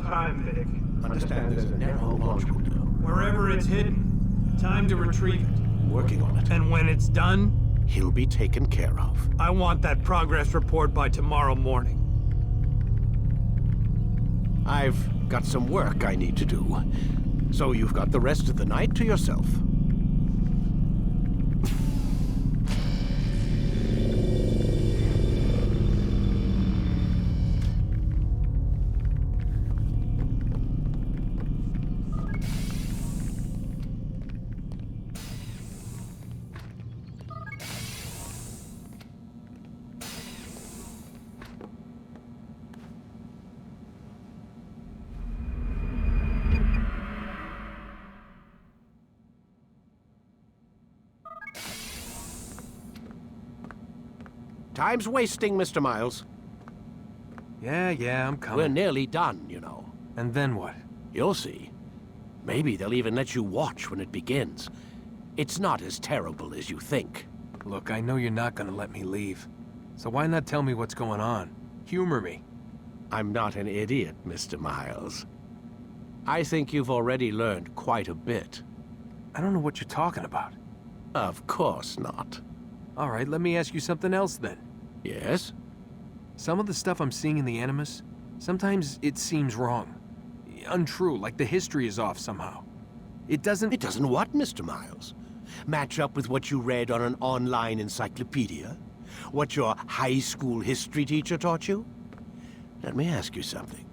Time, Vic. Understand there's a narrow launch window. Wherever it's hidden, time to retrieve it. Working on it. And when it's done, He'll be taken care of. I want that progress report by tomorrow morning. I've got some work I need to do. So you've got the rest of the night to yourself. Time's wasting, Mr. Miles. Yeah, I'm coming. We're nearly done, you know. And then what? You'll see. Maybe they'll even let you watch when it begins. It's not as terrible as you think. Look, I know you're not gonna let me leave. So why not tell me what's going on? Humor me. I'm not an idiot, Mr. Miles. I think you've already learned quite a bit. I don't know what you're talking about. Of course not. All right, let me ask you something else then. Yes? Some of the stuff I'm seeing in the Animus, sometimes it seems wrong. Untrue, like the history is off somehow. It doesn't what, Mr. Miles? Match up with what you read on an online encyclopedia? What your high school history teacher taught you? Let me ask you something.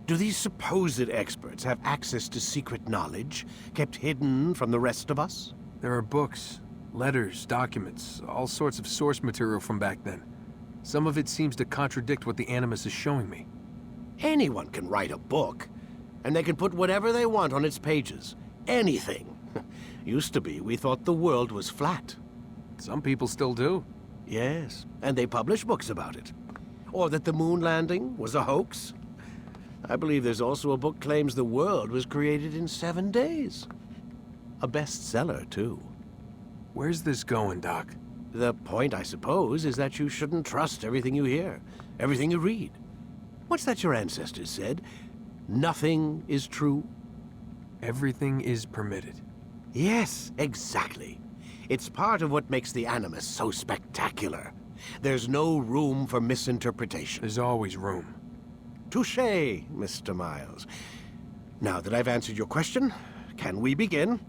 Do these supposed experts have access to secret knowledge kept hidden from the rest of us? There are books, letters, documents, all sorts of source material from back then. Some of it seems to contradict what the Animus is showing me. Anyone can write a book, and they can put whatever they want on its pages. Anything. Used to be, we thought the world was flat. Some people still do. Yes, and they publish books about it. Or that the moon landing was a hoax. I believe there's also a book claims the world was created in 7 days. A bestseller, too. Where's this going, Doc? The point, I suppose, is that you shouldn't trust everything you hear, everything you read. What's that your ancestors said? Nothing is true? Everything is permitted. Yes, exactly. It's part of what makes the Animus so spectacular. There's no room for misinterpretation. There's always room. Touché, Mr. Miles. Now that I've answered your question, can we begin?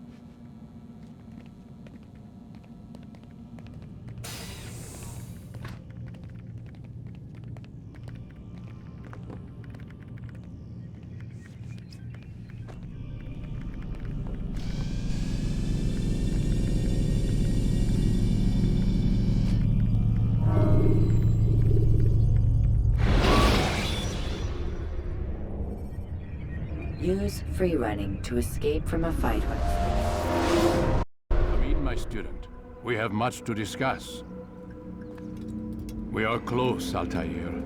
Use free running to escape from a fight with. Come in, my student. We have much to discuss. We are close, Altair.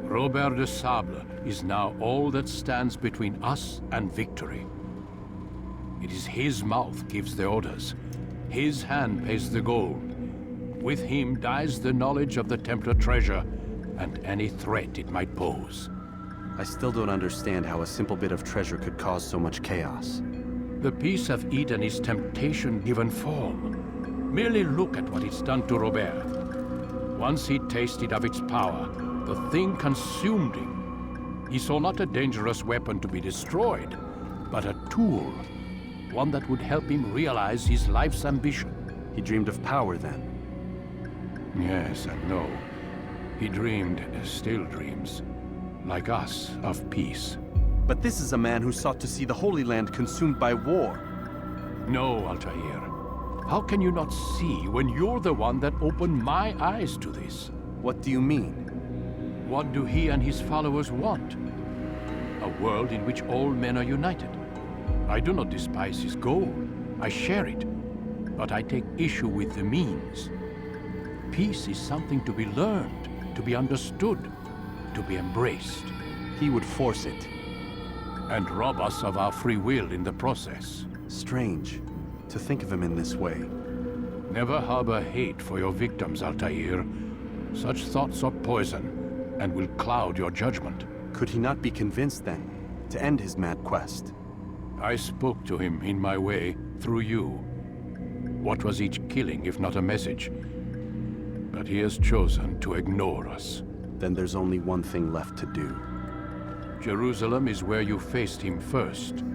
Robert de Sable is now all that stands between us and victory. It is his mouth gives the orders. His hand pays the gold. With him dies the knowledge of the Templar treasure and any threat it might pose. I still don't understand how a simple bit of treasure could cause so much chaos. The Peace of Eden is temptation given form. Merely look at what it's done to Robert. Once he tasted of its power, the thing consumed him. He saw not a dangerous weapon to be destroyed, but a tool. One that would help him realize his life's ambition. He dreamed of power then. Yes and no. He dreamed, still dreams, like us, of peace. But this is a man who sought to see the Holy Land consumed by war. No, Altair. How can you not see when you're the one that opened my eyes to this? What do you mean? What do he and his followers want? A world in which all men are united. I do not despise his goal. I share it. But I take issue with the means. Peace is something to be learned, to be understood, to be embraced. He would force it. And rob us of our free will in the process. Strange to think of him in this way. Never harbor hate for your victims, Altair. Such thoughts are poison and will cloud your judgment. Could he not be convinced, then, to end his mad quest? I spoke to him in my way, through you. What was each killing if not a message? But he has chosen to ignore us. Then there's only one thing left to do. Jerusalem is where you faced him first.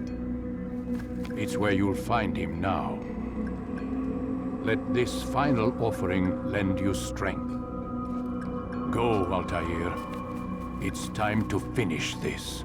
It's where you'll find him now. Let this final offering lend you strength. Go, Altair. It's time to finish this.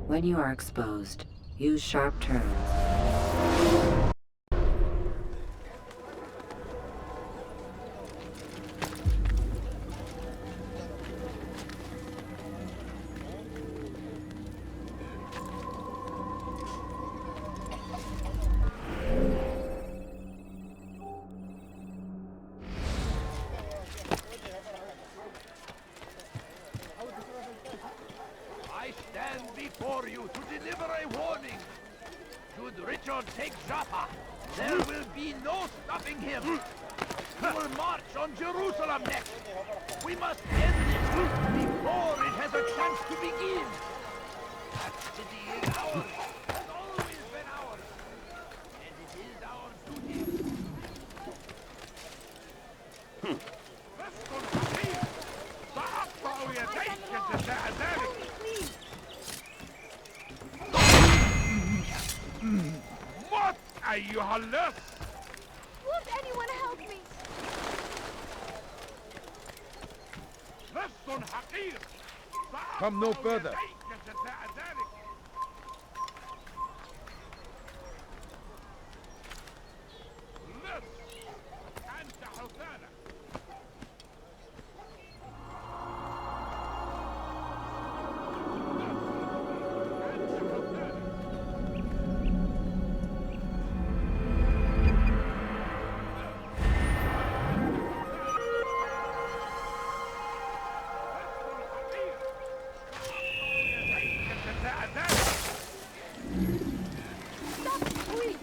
When you are exposed, use sharp turns. I stand before you to deliver a warning. Should Richard take Jaffa, there will be no stopping him. He will march on Jerusalem next. We must end this before it has a chance to begin. That city is ours. Has always been ours. And it is our duty. موت أيها اللص! Won't anyone help me? لص حقير! Come no further. يديك جزاء ذلك! لص! أنت حثالة!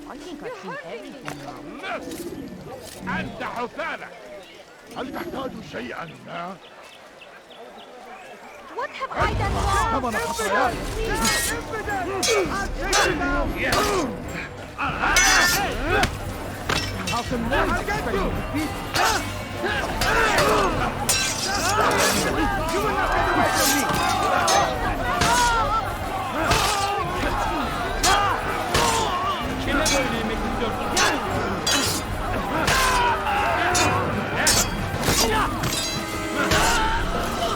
I think I've seen everything wrong. لص! أنت حثالة! هل تحتاج شيئا ما؟ What have I done wrong? Come on, Raphael. How can one expect to defeat? You will not get away from me!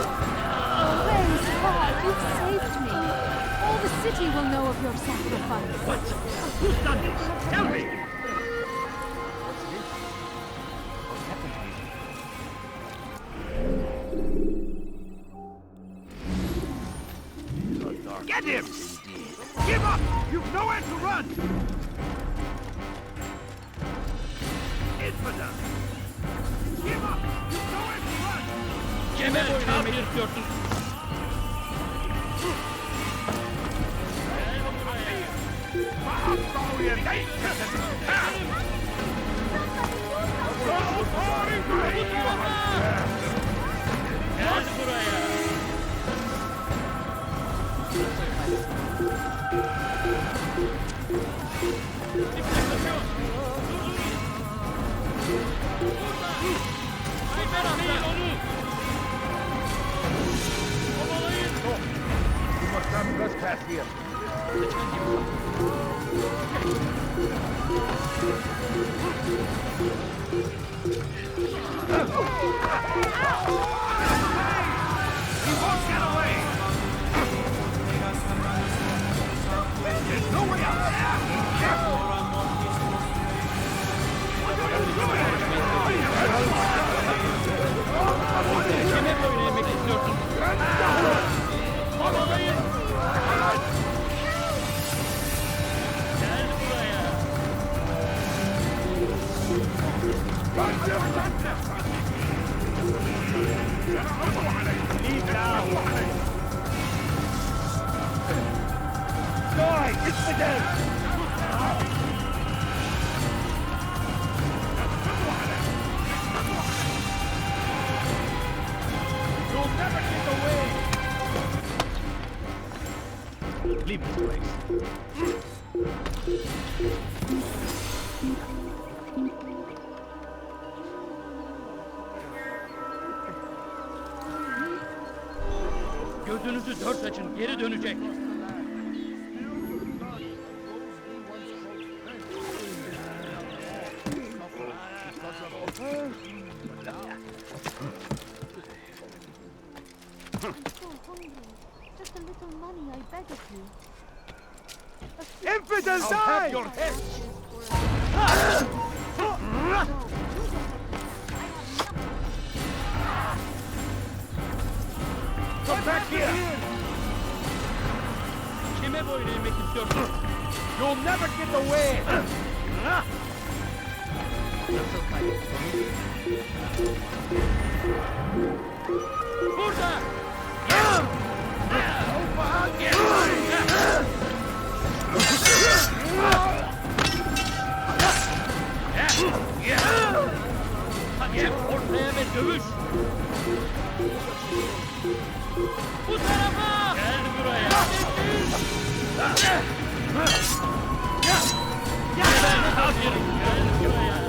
Praise God, you've saved me. All the city will know of your sacrifice. What? Who's done this? Tell me! to run! Infidel! Give up! You go and run! Cemel tabir gördün. Gel buraya. You must not trespass here. He won't get away! There's no way out! Kime böylemek istiyorsun? Kovalayın. Gel buraya. Die! It's the dead! You'll never get away! Leave this place. Gözünüzü dört açın. Geri dönecek. I'm so hungry. Just a little money, I beg of you. Infidels I'll die! have your head! Come back here! Kime boyun eğmek istiyorsun? You'll never get away! Burada! Hadi ortaya ve dövüş! Bu tarafa! Gel buraya! Gel buraya!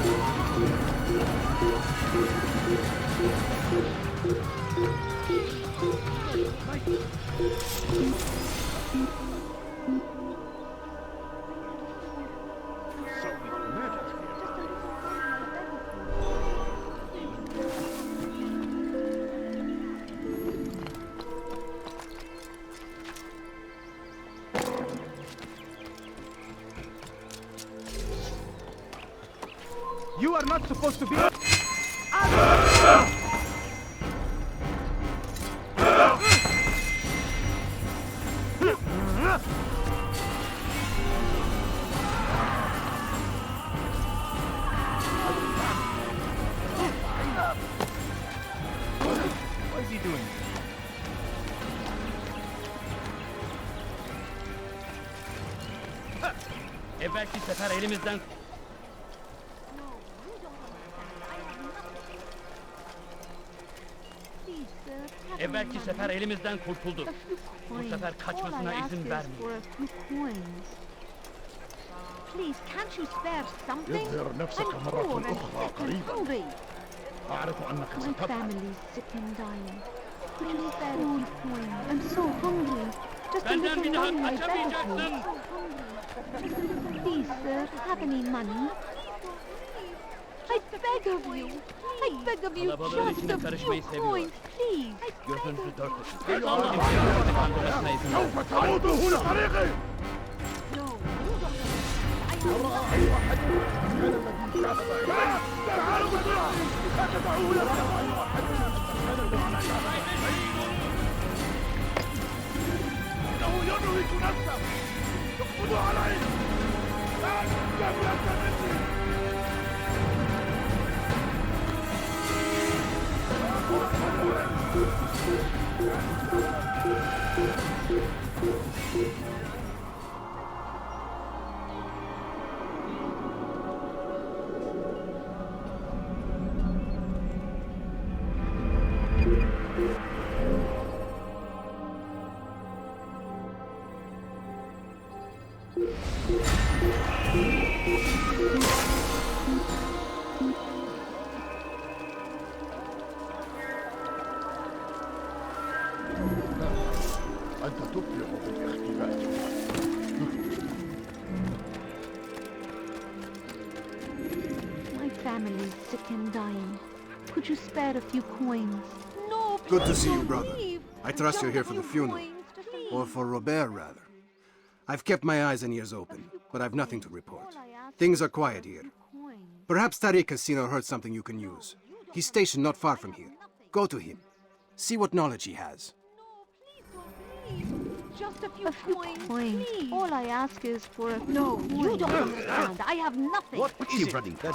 You are not supposed to be... What is he doing? Evvelki sefer elimizden... Evvelki sefer elimizden kurtuldu. Bu sefer kaçmasına izin vermeyin. Please, can't you spare something? اظهر نفسك I'm مرة poor and أخرى sick and قريبا. hungry. أعرف أنك My ستفعل. family's sick and dying. Please spare a few coins. I'm so hungry. Just a Benden bir little daha money, I beg of you. kaçamayacaksın. Please, sir, have any money? I beg of you. I beg of you, Kalabalığın just içine a karışmayı few seviyor. coins, please. Gözünüzü dört açın. Allah'ın bizi kandırmasına izin verin. سوف تعود هنا طريقي! No, you don't understand. تعالوا بسرعة! لا تدعوا لنا! إنه ينهك نفسه! اقبضوا عليه! أنت تفلح بالاختباء. My family's sick and dying. Could you spare a few coins? No, please. Good to see you, don't brother. leave. I trust Just you're here a for the few funeral. coins, just a Or little. for Robert, rather. I've kept my eyes and ears open, but I've nothing to report. All I ask Things is are for quiet a here. few coins. Perhaps Tariq has seen or heard something you can use. He's stationed not far from here. Go to him. See what knowledge he has. Just a few coins, please. All I ask is for a No, you don't understand. I have nothing. What is it? That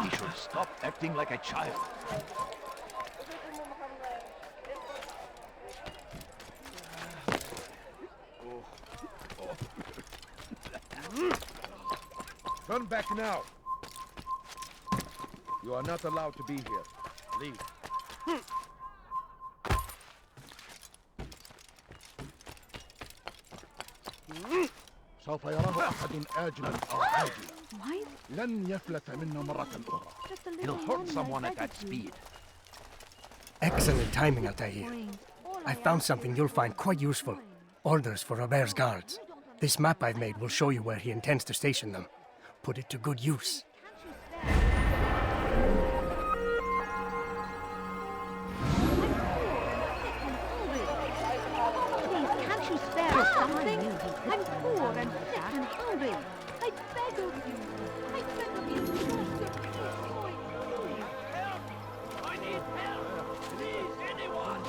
he should stop acting like a child. Turn back now. You are not allowed to be here. Leave. سوف يراه أحد آجلا أو عاجلا. Why? لن يفلت منا مرة أخرى. Just a little He'll hurt money, someone I at beg that of you. speed. Excellent timing, Altair. Coins. All I ask found is something for you'll find quite useful. Orders for Robert's guards. This map I've made will show you where he intends to station them. Put it to good use. Please, can't you spare us something? I'm poor and sick and hungry. I beg of you. I beg of you, just a few coins. I need help! Please, anyone!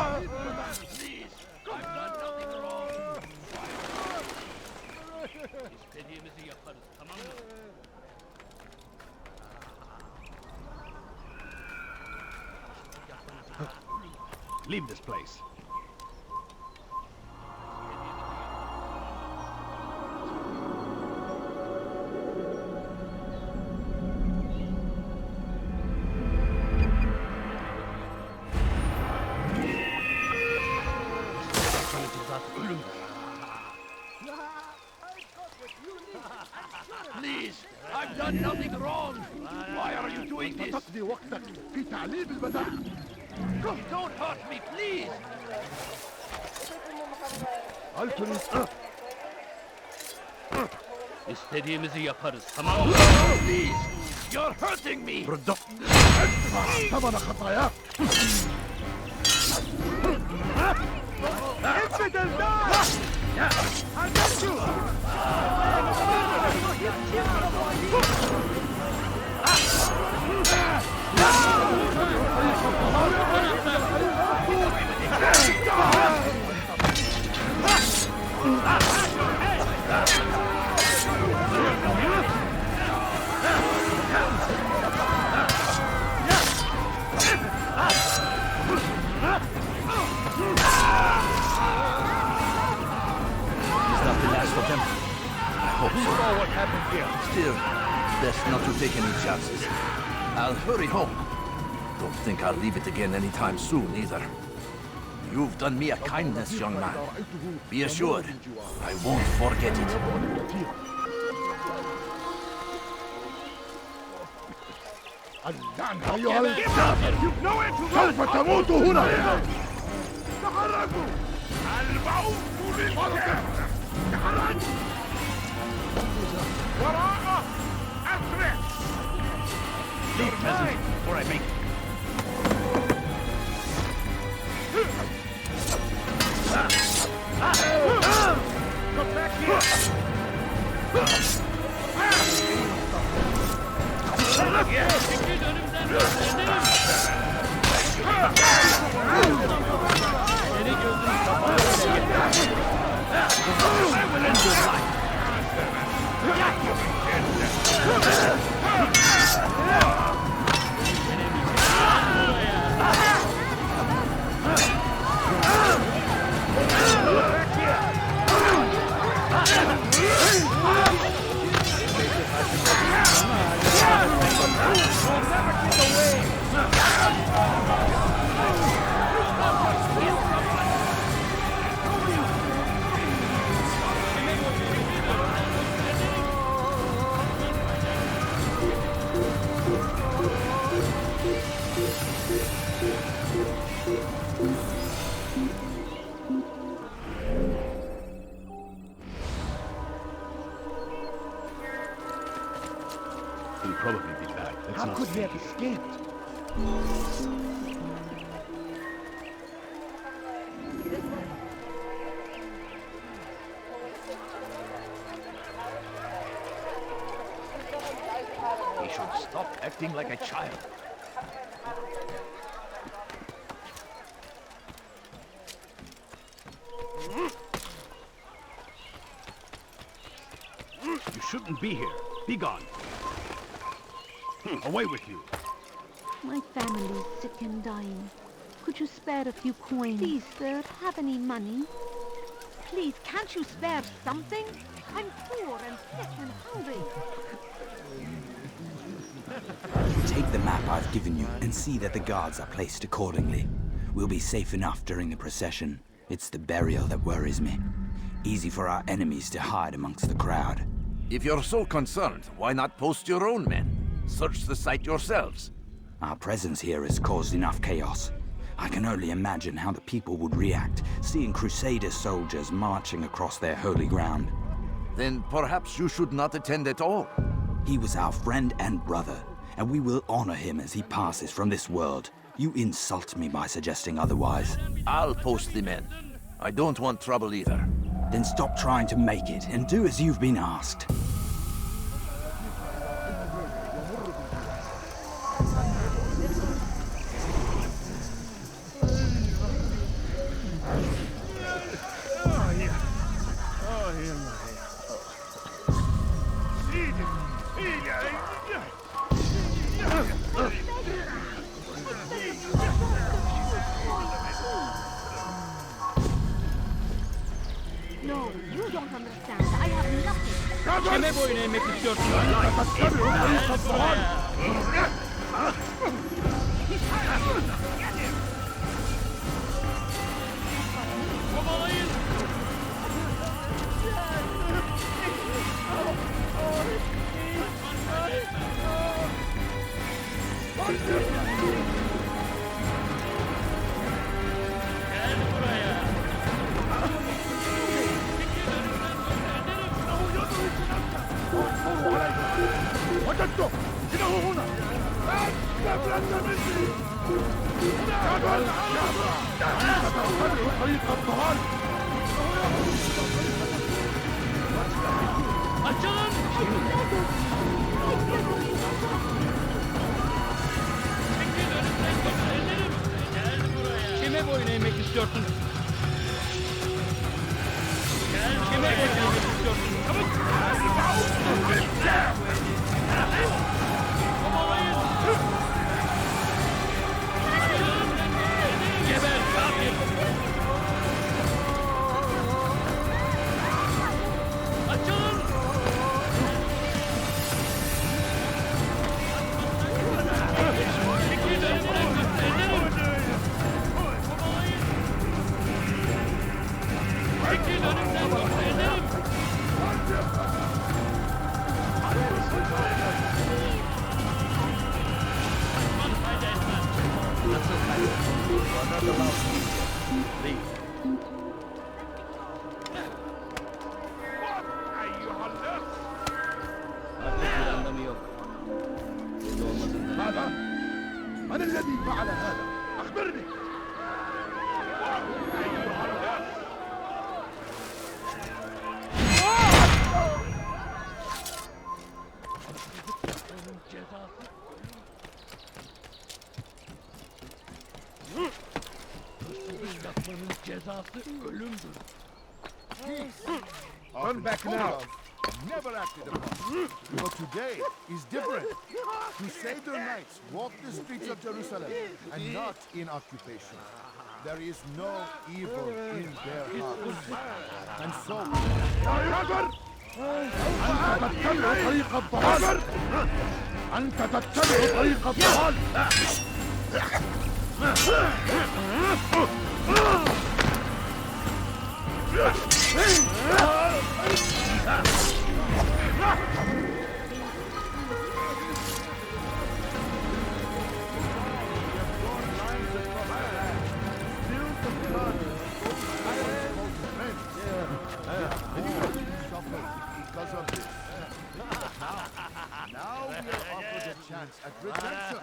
Please, I've done nothing wrong. İstediğimizi yaparız, tamam mı? Leave this place. Please, I've done nothing wrong. Why are you doing this? تقضي وقتك في تعليم البدن. Don't hurt me, please. هل تريد İstediğimizi yaparız, tamam mı? Please, you're hurting me. ثمن خطاياك؟ Infidel, die! I'll get you! What happened here? Still, best not to take any chances. I'll hurry home. Don't think I'll leave it again anytime soon, either. You've done me a kindness, young man. Be assured, I won't forget it. اللعنة أيها الكافر! سوف تموت هنا! تحركوا! الموت للكافر! تحرك! وراءه! أسرع! Leave, peasant, before I make Come back here! have escaped. He should stop acting like a child. You shouldn't be here. Be gone. Away with you. My family's sick and dying. Could you spare a few coins? Please, sir, have any money? Please, can't you spare something? I'm poor and sick and hungry. Take the map I've given you and see that the guards are placed accordingly. We'll be safe enough during the procession. It's the burial that worries me. Easy for our enemies to hide amongst the crowd. If you're so concerned, why not post your own men? Search the site yourselves. Our presence here has caused enough chaos. I can only imagine how the people would react, seeing Crusader soldiers marching across their holy ground. Then perhaps you should not attend at all. He was our friend and brother, and we will honor him as he passes from this world. You insult me by suggesting otherwise. I'll post the men. I don't want trouble either. Then stop trying to make it, and do as you've been asked. No, you don't understand. I have nothing. Kime boyun eğmek istiyorsun? Kovalayın! Gel buraya! وجدته! إنه هنا! قبل مني! تعال! تتبع طريق الضلال! Açılın! Çekil önümden götürelim! Gel buraya! Kime boyun eğmek istiyorsun? Gel kime boyun eğmek istiyorsun? Çabuk! Kovalayın! Açılın! Geber kafir! Açılın! Çekil önümden götürelim! Kovalayın! Çekil önümden götürelim! هذا؟ من الذي فعل هذا؟ أخبرني! Yapmanın cezası ölümdür. Turn back now. Never acted upon. But today is different. Crusader knights walk the streets of Jerusalem and not in occupation. There is no evil in their hearts. And so... أنت تتبع طريق الضلال! Because of this. Now we are offered a chance at redemption.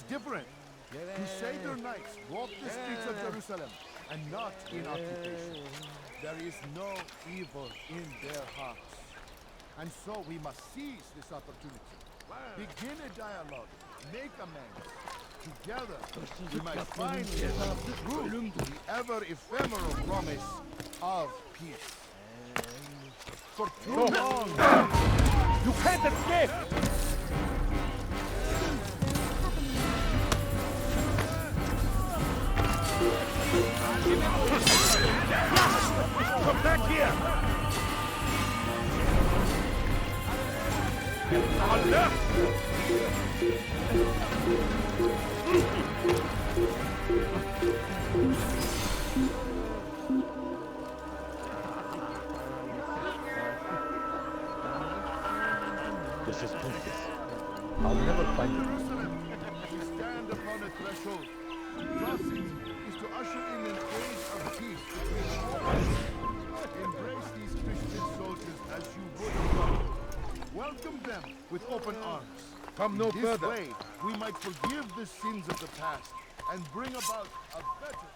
different. Crusader knights walk the streets of Jerusalem and not in occupation. There is no evil in their hearts. And so we must seize this opportunity. Begin a dialogue. Make amends. Together, we might finally prove the ever-ephemeral promise of peace. For too long, you can't escape! Come back here! Allah! This is pointless. I'll never find it. We stand upon a threshold. Cross it is to usher in an age of peace between all. Embrace these Christian soldiers as you would a brother. Welcome them with open arms. Come no This further. way, we might forgive the sins of the past and bring about a better.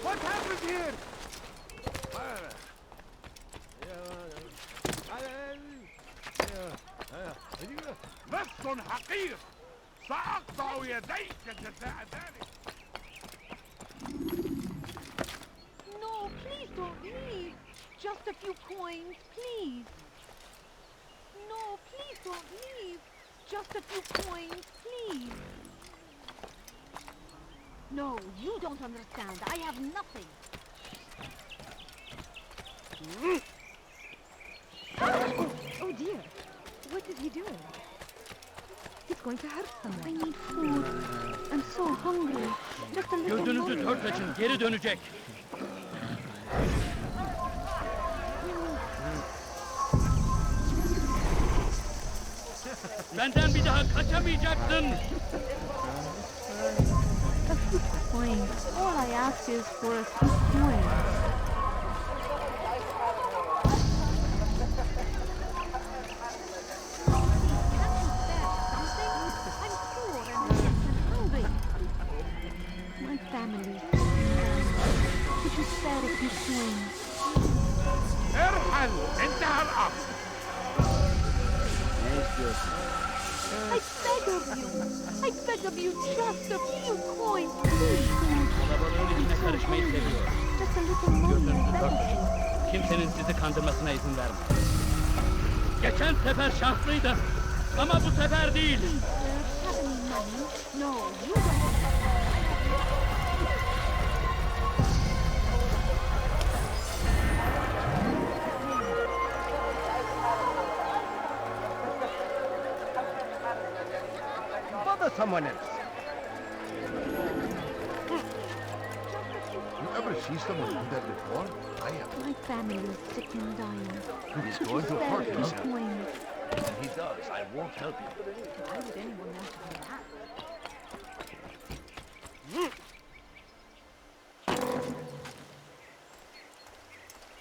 What happened here? لص حقير سأقطع يديك جزاء ذلك. No, please don't leave. Just a few coins, please. No, please don't leave. Just a few coins, please. No, you don't understand. I have nothing. Oh dear. What is he doing? He's going to hurt someone. I need food. I'm so hungry. Just a little Gözünüzü more. dört açın, geri dönecek. Benden bir daha kaçamayacaksın. A few coins. All I ask is for a few coins. My family. Could you spare a few coins? ارحل انتهى الأمر. I beg of you. I beg of you, just a few coins, please. Kalabalığın içine karışmayı seviyor. Just a little money. Gözünüzü dört Beg of açın. you. Kimsenin sizi kandırmasına izin verme. Geçen sefer şanslıydı. Ama bu sefer değil. Have any money? No, you don't. Bother someone else. You ever see someone do that before? I have. My family is sick and dying. He's Could going you to spare hurt a few himself. coins? If he does, I won't help you. Why would anyone want to do that?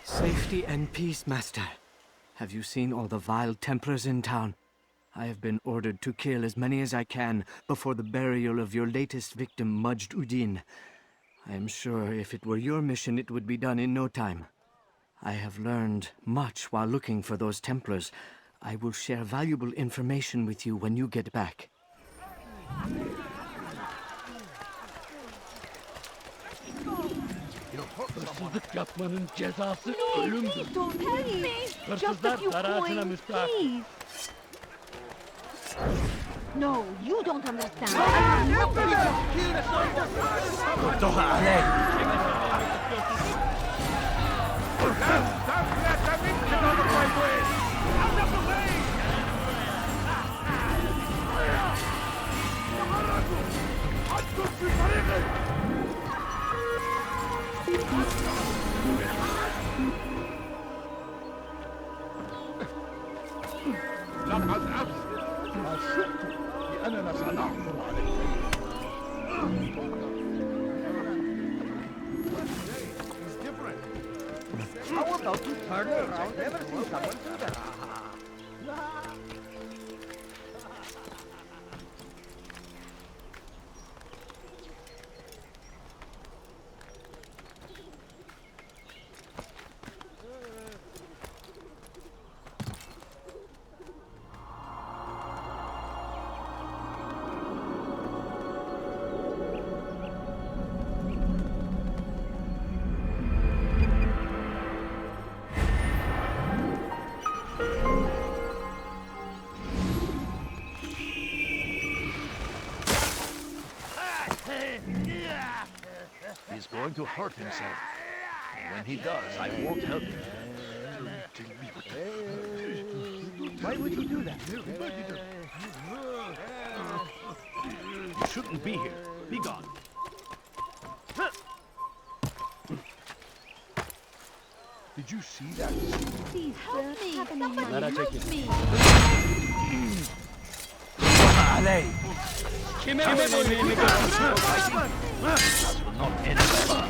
Safety and peace, Master. Have you seen all the vile Templars in town? I have been ordered to kill as many as I can before the burial of your latest victim, Majd Udin. I am sure if it were your mission, it would be done in no time. I have learned much while looking for those Templars. I will share valuable information with you when you get back. Hırsızlık yapmanın cezası No, ölümdür. please don't leave. Just a Hırsızlar few dar ağacına coins, müstahak. please. No, you don't understand. I have nothing. لقد أبصر ما شئت بأننا سنعثر عليه. Today is different. Our knows how to turn around. I've never seen someone do that. He's going to hurt himself. And when he does, I won't help him. Why would you do that? You shouldn't be here. Be gone. Did you see that? Please, sir, have any money. Merak Help etme. me. Kime boyun eğmek istiyorsun? Not anywhere.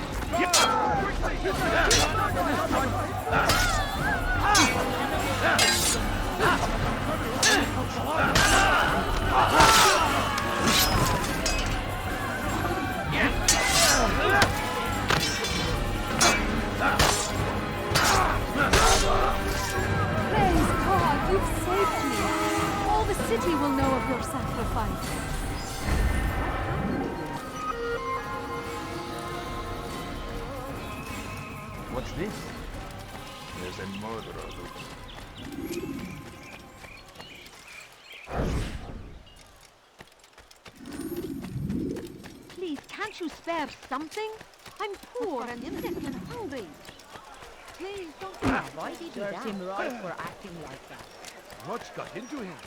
Praise God, you've saved me. All the city will know of your sacrifice. What's this? There's a murderer looking. Please, can't you spare something? I'm poor and sick and hungry. Please don't. Why did you serve him right for acting like that? What's got into him?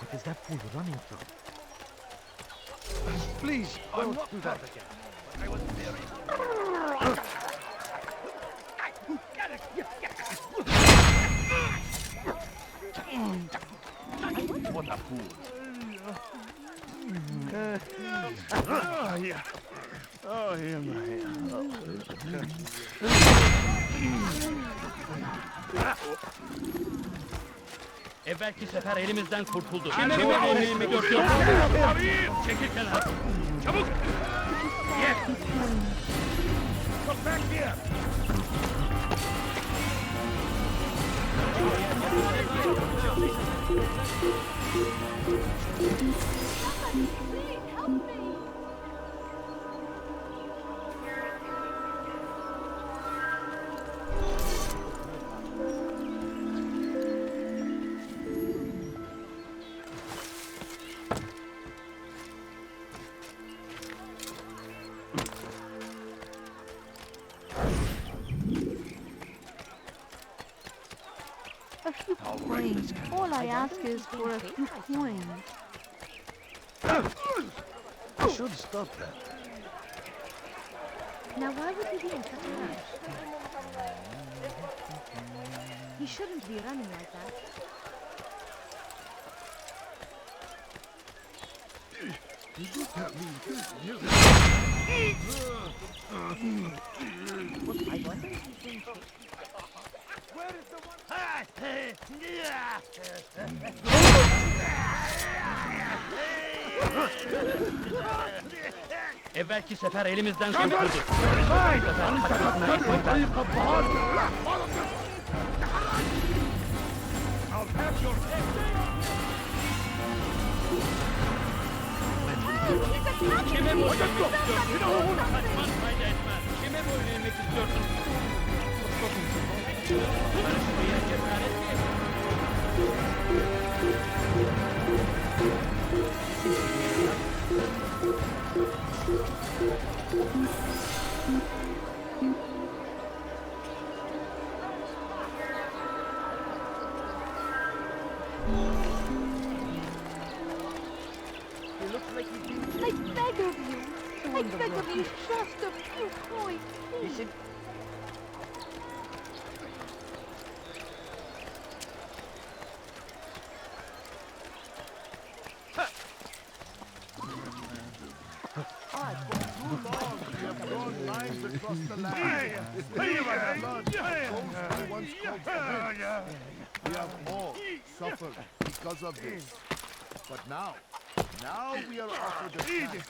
What is that fool running from? Please, Don't do that again. I was very... What a fool. Oh, yeah. Oh, yeah, Evvelki sefer elimizden kurtuldu. Kime boyun eğmek istiyorsun? Çekil kenara. Çabuk! Yes! Come back here! A few coins. All I ask is for a few coins. I should stop that. Now why would he be in such a rush? He shouldn't be running like that. Evvelki sefer elimizden kurtuldu. I'll have your head. Kime boyun eğmek istiyorsun? Kaçman fayda etmez. Kime boyun eğmek istiyorsun? Karışmaya cesaret mi? He looks like he's been... I beg of you! I beg of you, just a few coins, please! Too long we have drawn lines across lost the land. We have all suffered because of this. But now we are offered a chance.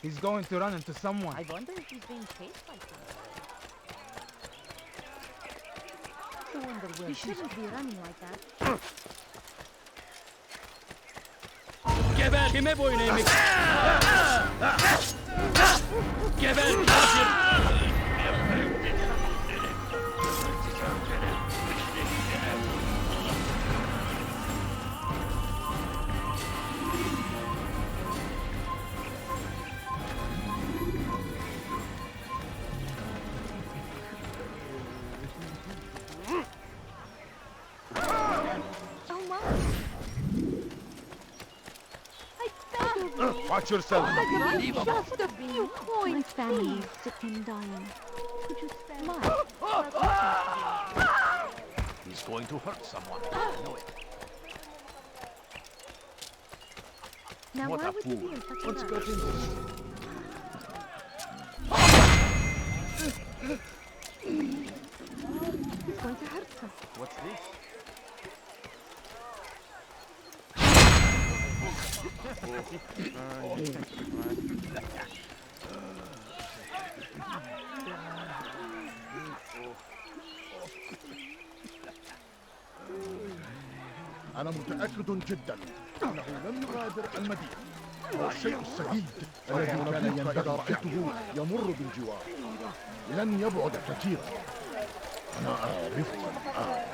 He's going to run into someone. I wonder if he's being chased by someone. You shouldn't be running like that. Geber! Kime boyun eğmek? Geber kafir! Watch yourself. Just a few coins. My family is sick and dying. Could you spare He's going to hurt someone. I know it. Now What why a would you be fool. in such a Let's rush? get in this. He's going to hurt us. What's this? أنا متأكد جدا أنه لم يغادر المدينة. هو الشيء السديد الذي كان ينبغي إذا رأيته يمر بالجوار. لن يبعد كثيرا. أنا أعرفه الآن.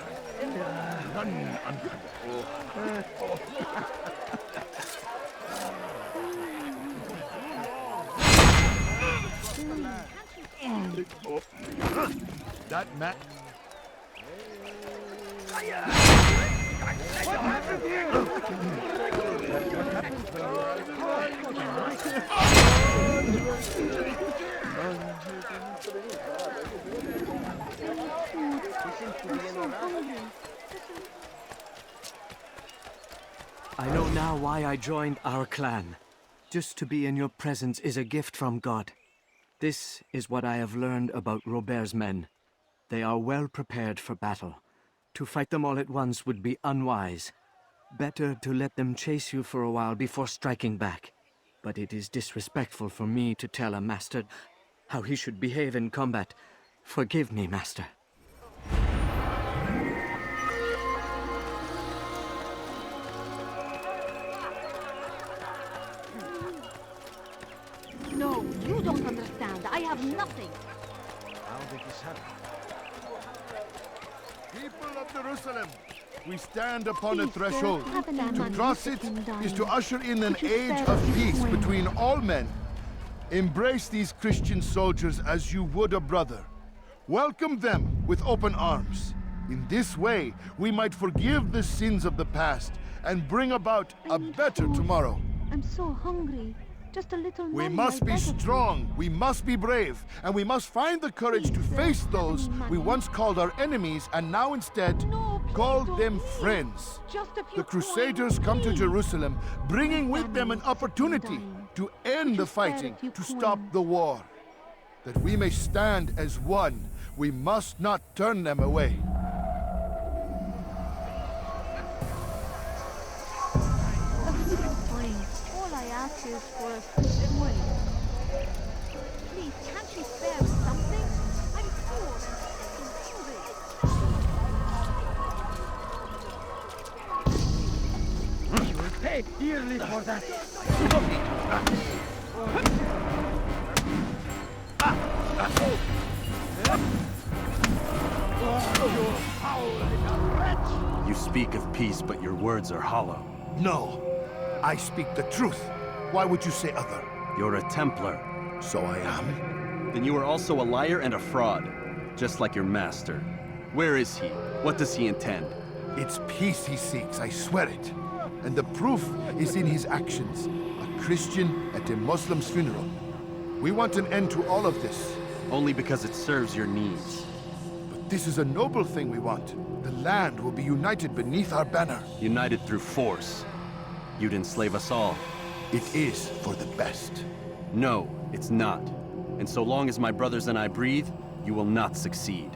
لن أنخدع. That man. I know now why I joined our clan. Just to be in your presence is a gift from God. This is what I have learned about Robert's men. They are well prepared for battle. To fight them all at once would be unwise. Better to let them chase you for a while before striking back. But it is disrespectful for me to tell a master how he should behave in combat. Forgive me, master. No, you don't understand. I have nothing. How did this happen? People of Jerusalem, we stand upon a Please, sir, threshold. have an To ammunition cross it dying. is to usher in an Could you age spare of a few peace coins? between all men. Embrace these Christian soldiers as you would a brother. Welcome them with open arms. In this way, we might forgive the sins of the past and bring about a better tomorrow. I'm so hungry. Just a little We money, must I be beg of you. strong, we must be brave, and we must find the courage to face those we once called our enemies and now instead call them friends. Just a few The Crusaders come to Jerusalem, bringing with them an opportunity to end the fighting, to stop the war. That we may stand as one, we must not turn them away. Fine. All I ask is for a coin. Please, can't you spare something? I'm poor and hungry. You will pay dearly for that. You speak of peace, but your words are hollow. No, I speak the truth. Why would you say other? You're a Templar. So I am. Then you are also a liar and a fraud, just like your master. Where is he? What does he intend? It's peace he seeks, I swear it. And the proof is in his actions. A Christian at a Muslim's funeral. We want an end to all of this. Only because it serves your needs. But this is a noble thing we want. The land will be united beneath our banner. United through force. You'd enslave us all. It is for the best. No, it's not. And so long as my brothers and I breathe, you will not succeed.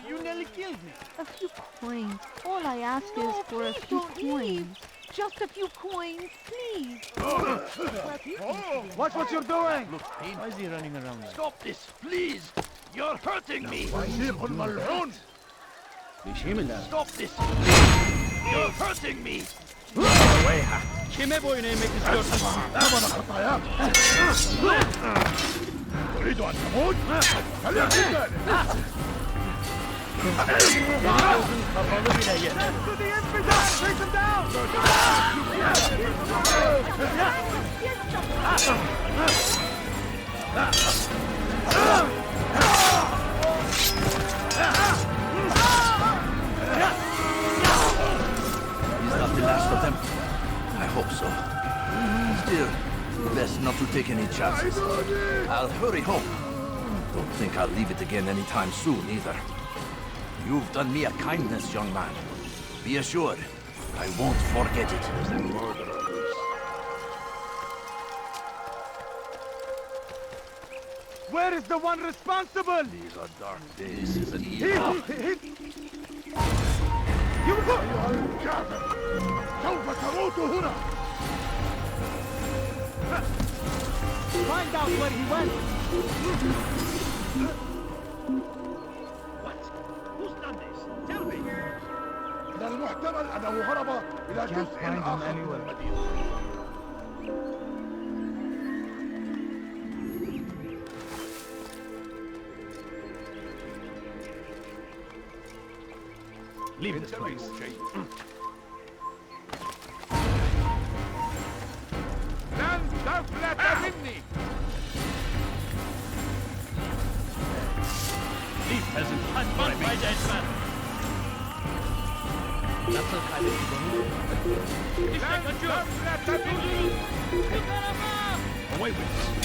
You nearly killed me. A few coins. All I ask is for a few coins. Just a few coins, please. Watch what you're doing! Look, Payne. Why is he running around like Stop this, please! You're hurting me! Stop this! You're hurting me! Kime boyun eğmek istiyorsun? Kapalı bile yeter. To the infidel! Take him down! He's not the last of them. I hope so. Still, best not to take any chances. I'll hurry home. Don't think I'll leave it again anytime soon, either. You've done me a kindness, young man. Be assured, I won't forget it. Where is the one responsible? These are dark days, isn't he? You go! سوف تموت هنا. Find out where he went. What? Who's done this? Tell me. من المحتمل أنه هرب إلى جزء آخر من المدينة. Leave this place. لن تفلت مني. Leave, peasant. Unfund my dead man. Nasıl kaybettik onu? İşte kaçıyor. Bu tarafa! Away with this.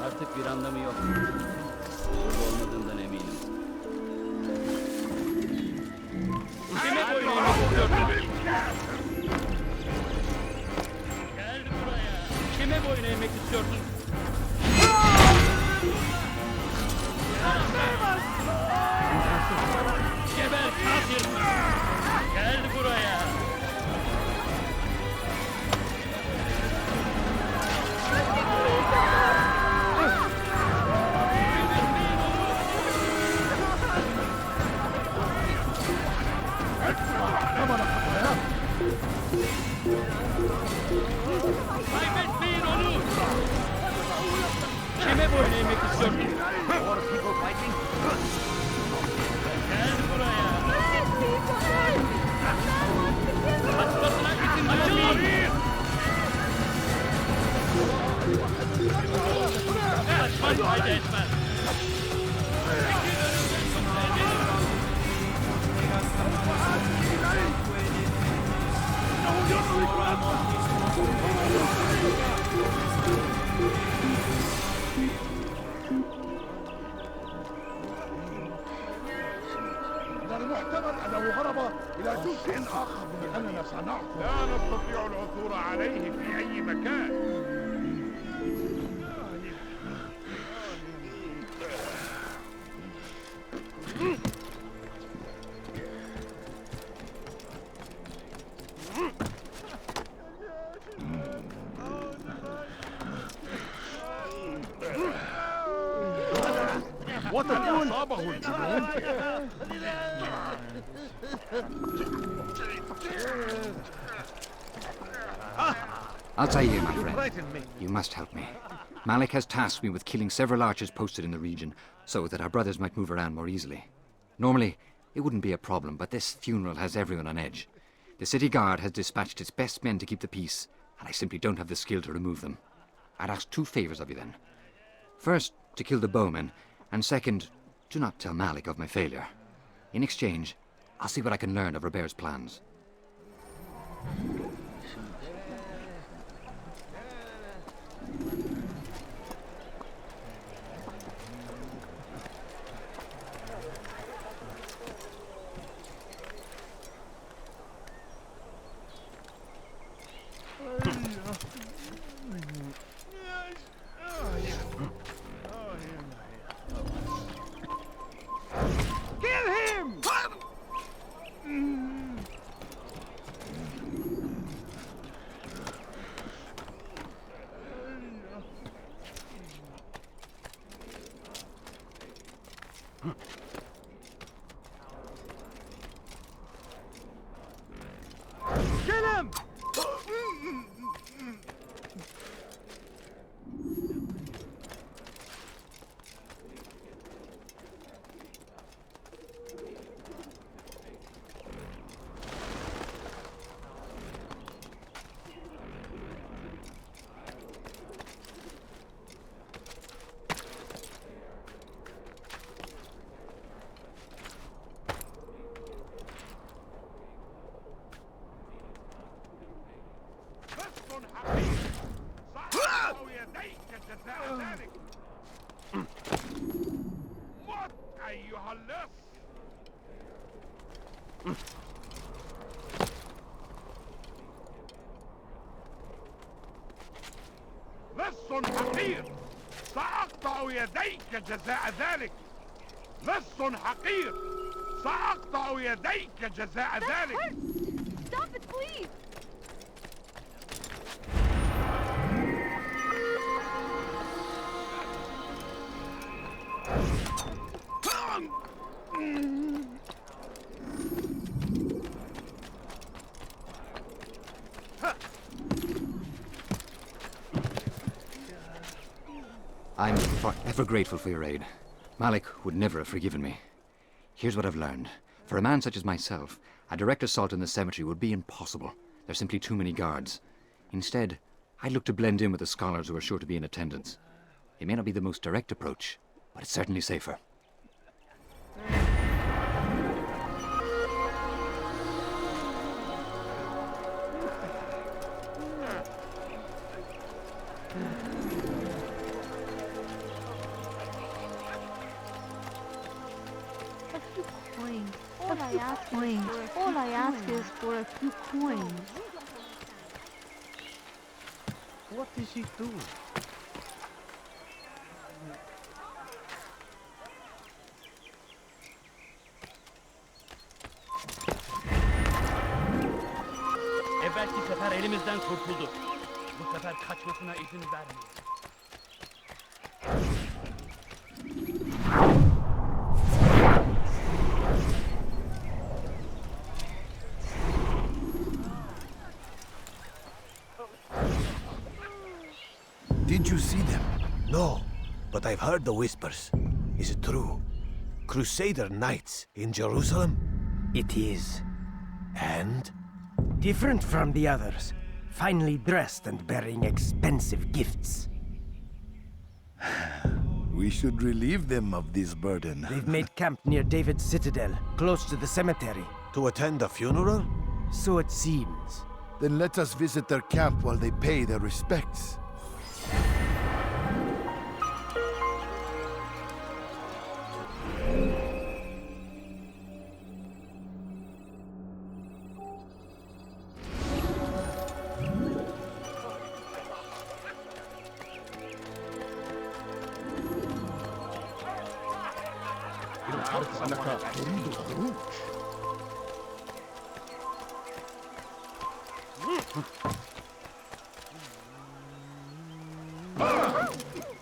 Artık bir anlamı yok. Burada olmadığından eminim. Kime boyun eğmek istiyorsun? Gel buraya. Kime boyun eğmek istiyorsun? Geber kafir! Gel buraya! من المحتمل أنه هرب إلى جزء آخر لأننا سنعثر. لا نستطيع العثور عليه في أي مكان. وقد أصابه الجنون. Altair, my friend, you must help me. Malik has tasked me with killing several archers posted in the region, so that our brothers might move around more easily. Normally, it wouldn't be a problem, but this funeral has everyone on edge. The city guard has dispatched its best men to keep the peace, and I simply don't have the skill to remove them. I'd ask 2 favors of you then. First, to kill the bowmen, and second, do not tell Malik of my failure. In exchange, I'll see what I can learn of Robert's plans. Kill him! Kill him! موت أيها اللص! لص حقير! سأقطع يديك جزاء ذلك! لص حقير! سأقطع يديك جزاء ذلك! Stop it, please! I'm forever grateful for your aid. Malik would never have forgiven me. Here's what I've learned. For a man such as myself, a direct assault on the cemetery would be impossible. There's simply too many guards. Instead, I'd look to blend in with the scholars who are sure to be in attendance. It may not be the most direct approach, but it's certainly safer. A few coins. All I ask is for a few coins. What is he doing? Evvelki sefer elimizden kurtuldu. Bu sefer kaçmasına izin vermeyiz. Did you see them? No, but I've heard the whispers. Is it true? Crusader knights in Jerusalem? It is. And? Different from the others. Finely dressed and bearing expensive gifts. We should relieve them of this burden. They've made camp near David's citadel, close to the cemetery. To attend a funeral? So it seems. Then let us visit their camp while they pay their respects.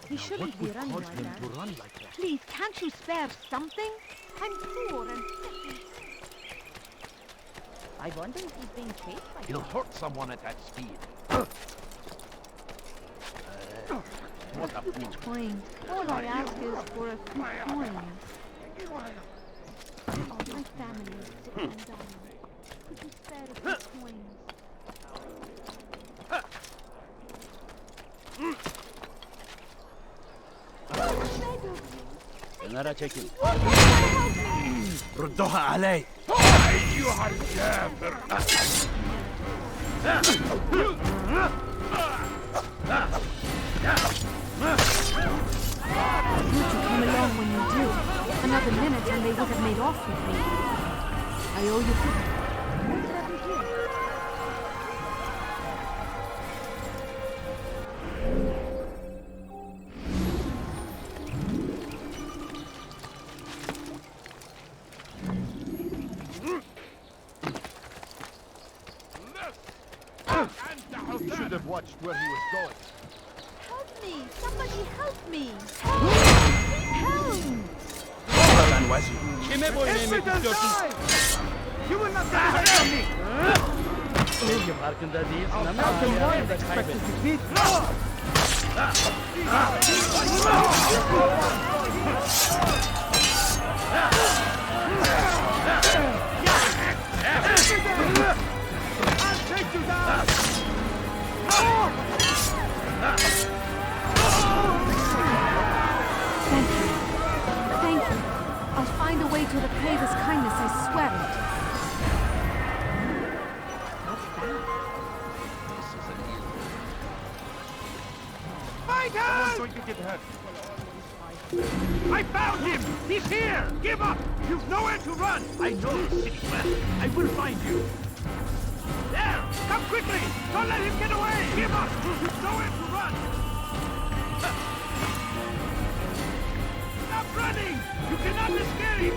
He shouldn't be running like that. Please, can't you spare something? I'm poor and sick. I wonder if he's being chased by He'll hurt someone at that speed. What a fool. Coins. All I ask is for a few coins. Oh, my family is sick and dying. Could you spare a few coins? kenara çekil. ردوها علي. أيها الكافر. Would you come along when you do? Another minute and they would have made off with me. I owe you for that. What happened here? You should have watched where he was going. Help me! Somebody help me! Help! Help! Kime boyun eğmek istiyorsun? You will not get away from me! Belki farkında değilsin ama hayatını da kaybettin. I'll take you down! Thank you. Thank you. I'll find a way to repay this kindness, I swear it. Fighters! Going to get hurt. I found him! He's here! Give up! You've nowhere to run! I know this city well. I will find you. There! Come quickly! Don't let him get away! Give up! You've nowhere to run! Stop running! You cannot escape!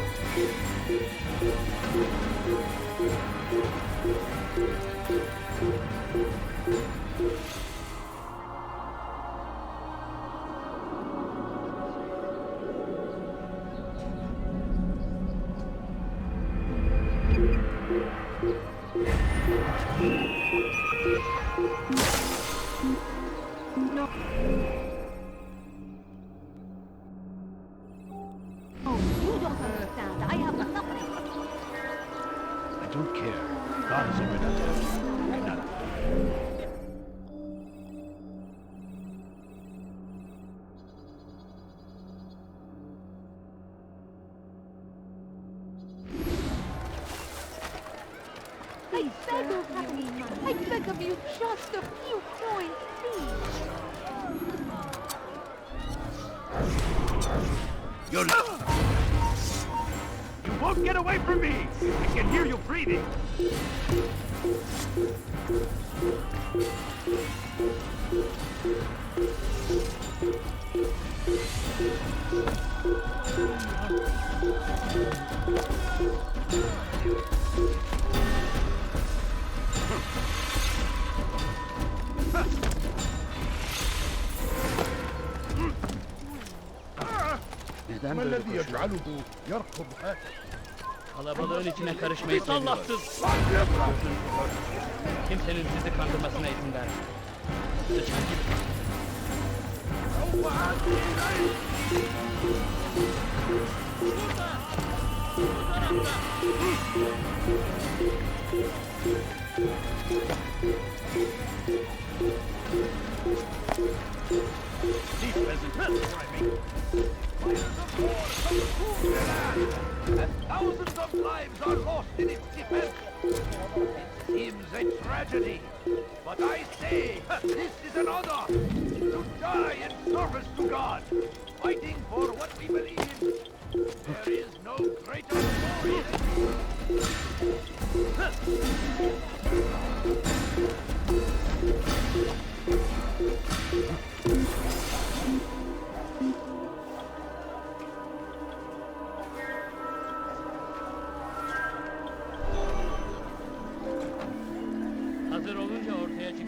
No. Oh, you don't understand. I have nothing. I don't care. God is already dead. Cannot. I beg of you. I beg of you, just a few coins, please. You won't get away from me! I can hear you breathing! Neden ما böyle الذي koşuyor? يجعله يركض هكذا؟ Kalabalığın içine karışmayı seviyor. Kimsenin sizi kandırmasına izin verme. Sıçan gibi. These peasants will try me. And thousands of lives are lost in its defense. It seems a tragedy, but I say this is an honor to die in service to God, fighting for what we believe in. There is no greater glory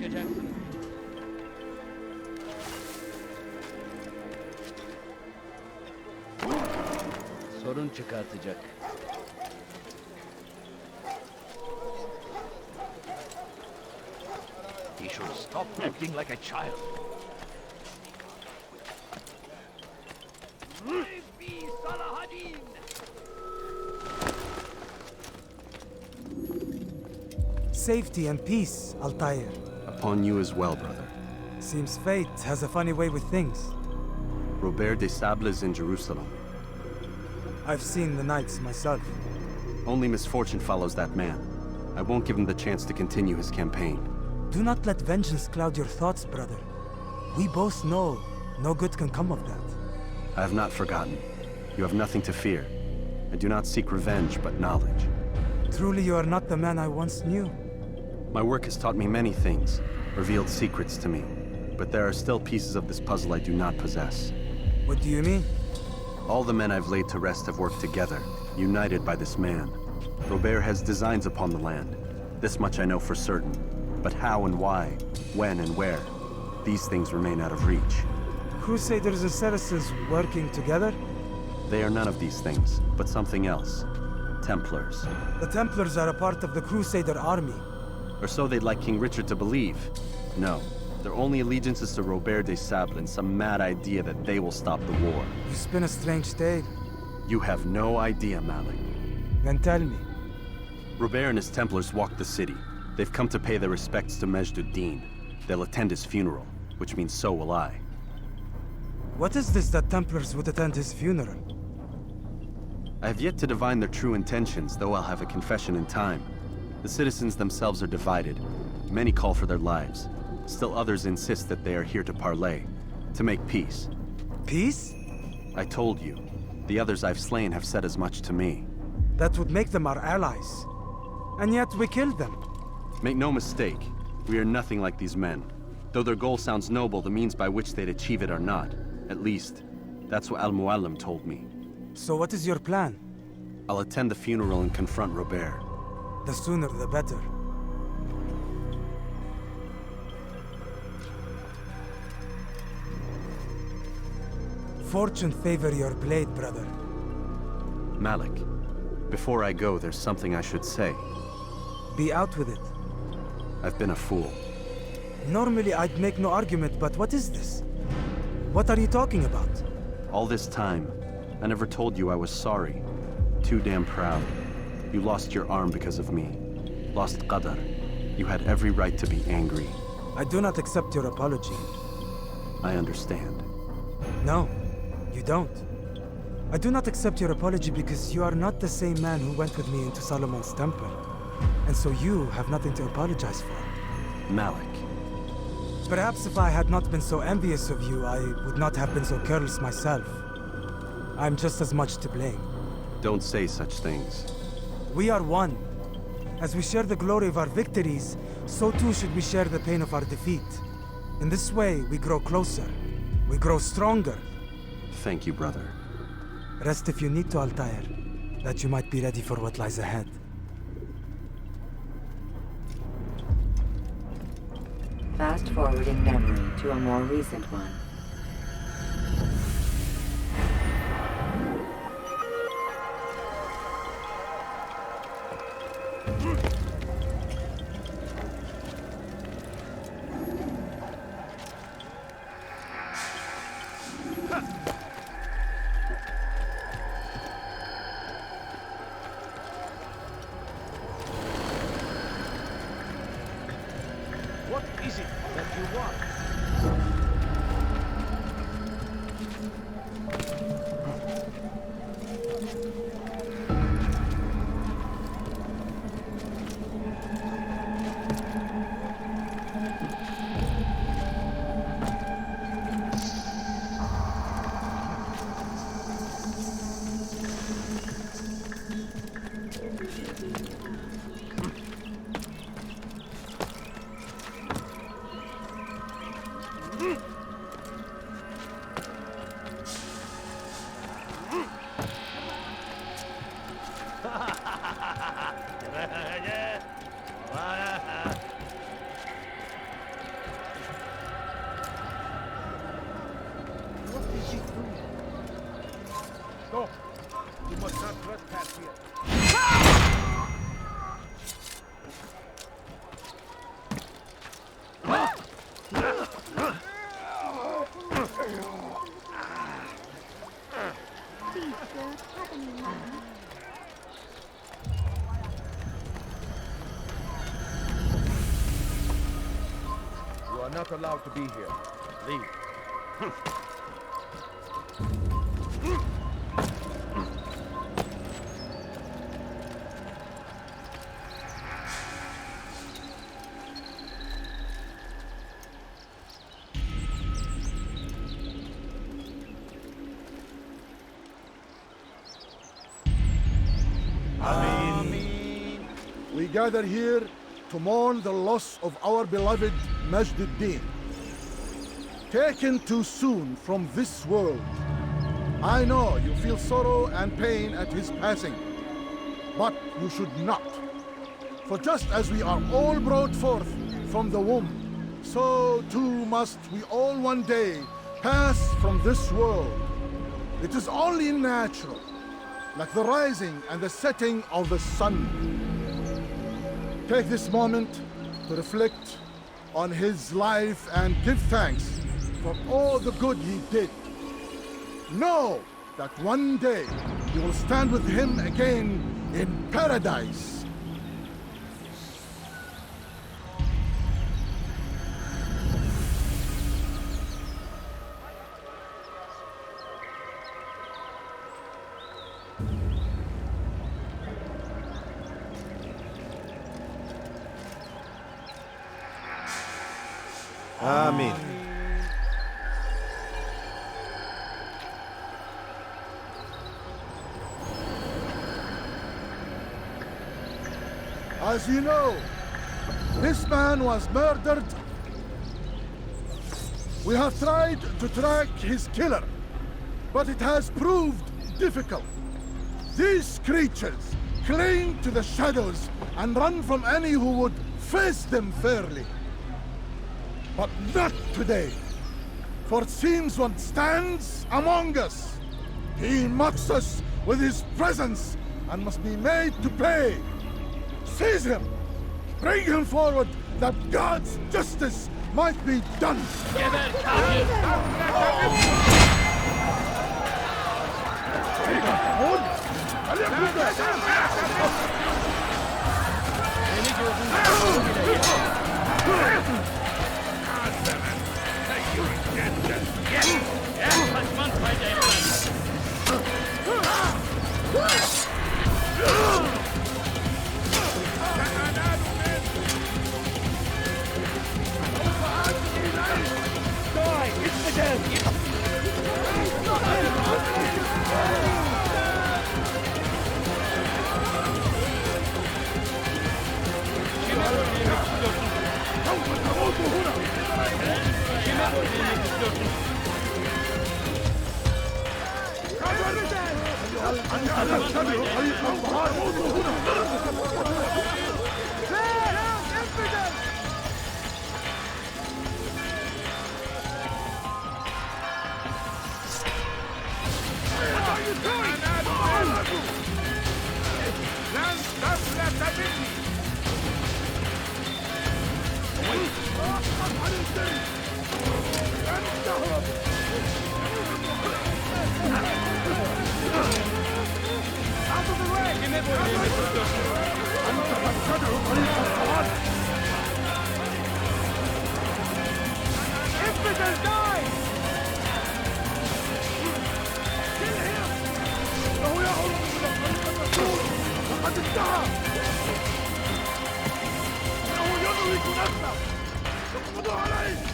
çekeceksin. Sorun çıkartacak. He should stop acting like a child. Praise be Salahadin! Safety and peace, Altair. Upon you as well, brother. Seems fate has a funny way with things. Robert de Sable is in Jerusalem. I've seen the knights myself. Only misfortune follows that man. I won't give him the chance to continue his campaign. Do not let vengeance cloud your thoughts, brother. We both know no good can come of that. I have not forgotten. You have nothing to fear. I do not seek revenge, but knowledge. Truly you are not the man I once knew. My work has taught me many things, revealed secrets to me. But there are still pieces of this puzzle I do not possess. What do you mean? All the men I've laid to rest have worked together, united by this man. Robert has designs upon the land. This much I know for certain. But how and why, when and where, these things remain out of reach. Crusaders and Saracens working together? They are none of these things, but something else. Templars. The Templars are a part of the Crusader army. Or so they'd like King Richard to believe. No, their only allegiance is to Robert de Sable and some mad idea that they will stop the war. You spin a strange tale. You have no idea, Malik. Then tell me. Robert and his Templars walk the city. They've come to pay their respects to Majd ad-Din. They'll attend his funeral, which means so will I. What is this that Templars would attend his funeral? I have yet to divine their true intentions, though I'll have a confession in time. The citizens themselves are divided. Many call for their lives. Still others insist that they are here to parley, to make peace. Peace? I told you. The others I've slain have said as much to me. That would make them our allies. And yet we killed them. Make no mistake, we are nothing like these men. Though their goal sounds noble, the means by which they'd achieve it are not. At least, that's what Al-Mualim told me. So what is your plan? I'll attend the funeral and confront Robert. The sooner the better. Fortune favor your blade, brother. Malik, before I go, there's something I should say. Be out with it. I've been a fool. Normally I'd make no argument, but what is this? What are you talking about? All this time, I never told you I was sorry. Too damn proud. You lost your arm because of me. Lost Qadar. You had every right to be angry. I do not accept your apology. I understand. No, you don't. I do not accept your apology because you are not the same man who went with me into Solomon's temple. And so you have nothing to apologize for. Malik. Perhaps if I had not been so envious of you, I would not have been so careless myself. I'm just as much to blame. Don't say such things. We are one. As we share the glory of our victories, so too should we share the pain of our defeat. In this way, we grow closer. We grow stronger. Thank you, brother. Rest if you need to, Altair, that you might be ready for what lies ahead. Fast-forwarding memory to a more recent one. What is it that you want? not allowed to be here. Leave. We gather here to mourn the loss of our beloved Majd-ud-Din. Taken too soon from this world. I know you feel sorrow and pain at his passing, but you should not. For just as we are all brought forth from the womb, so too must we all one day pass from this world. It is only natural, like the rising and the setting of the sun. Take this moment to reflect on his life and give thanks for all the good he did. Know that one day you will stand with him again in paradise. Amen. As you know, this man was murdered. We have tried to track his killer, but it has proved difficult. These creatures cling to the shadows and run from any who would face them fairly. But not today, for it seems one stands among us. He mocks us with his presence and must be made to pay. Seize him! Bring him forward that God's justice might be done!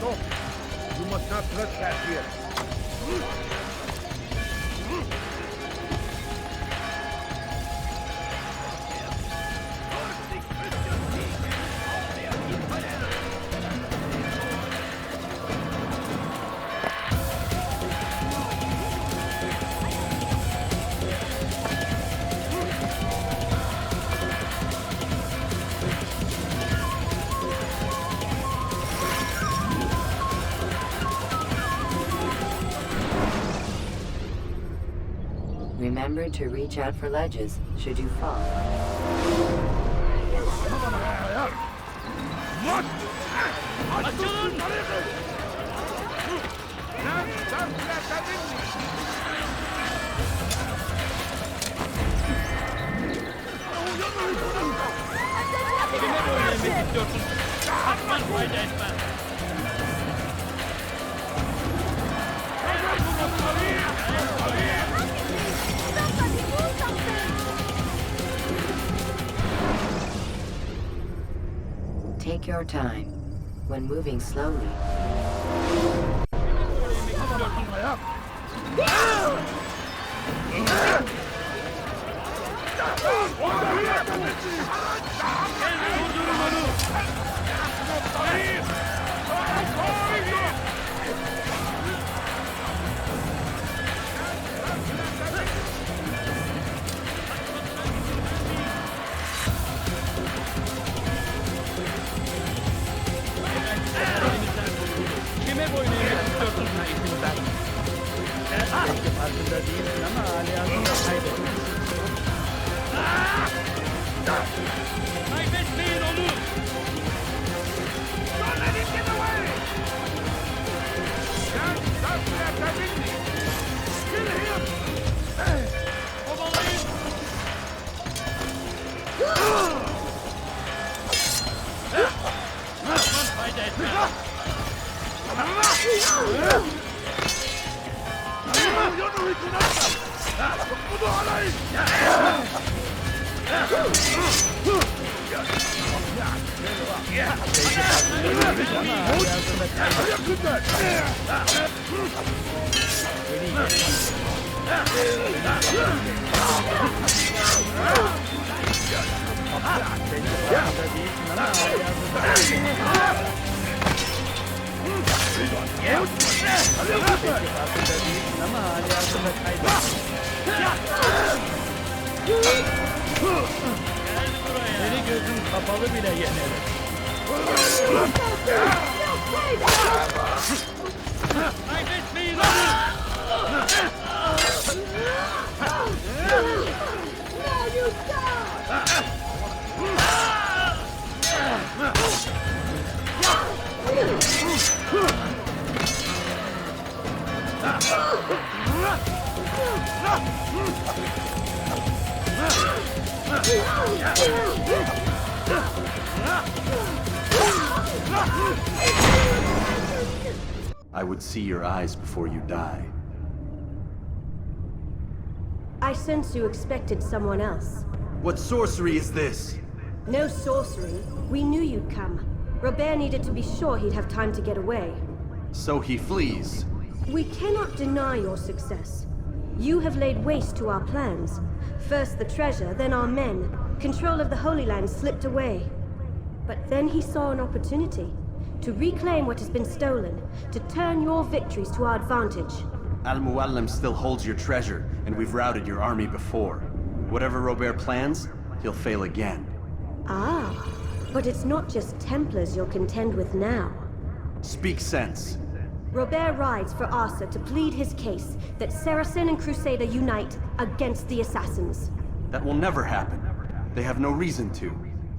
No, you must not trespass here. Remember to reach out for ledges should you fall. Kaçman fayda etmez. Take your time. When moving slowly, Kime boyun eğmek istiyorsun isimden? Belki farkında değilsin ama aliyasını kaybettin. Kaybetmeyin onu! Don't let him get away! Can't stop that ability! Kill him! Kovalayın! Nasıl fayda etmez? Seni gözüm kapalı bile yenerim. Kaybetmeyin onu! I would see your eyes before you die. I sense you expected someone else. What sorcery is this? No sorcery. We knew you'd come. Robert needed to be sure he'd have time to get away. So he flees. We cannot deny your success. You have laid waste to our plans. First the treasure, then our men. Control of the Holy Land slipped away. But then he saw an opportunity to reclaim what has been stolen, to turn your victories to our advantage. Al-Mualim still holds your treasure, and we've routed your army before. Whatever Robert plans, he'll fail again. Ah, but it's not just Templars you'll contend with now. Speak sense. Robert rides for Asa to plead his case that Saracen and Crusader unite against the Assassins. That will never happen. They have no reason to.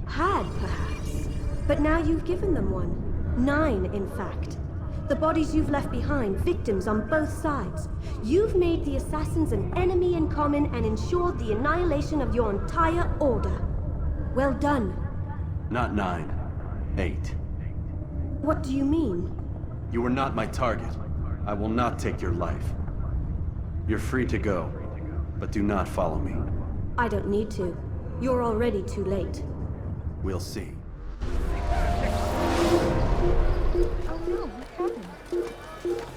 Had, perhaps. But now you've given them one. 9, in fact. The bodies you've left behind, victims on both sides. You've made the Assassins an enemy in common and ensured the annihilation of your entire order. Well done. Not 9. 8. What do you mean? You were not my target. I will not take your life. You're free to go, but do not follow me. I don't need to. You're already too late. We'll see. Oh no, what happened?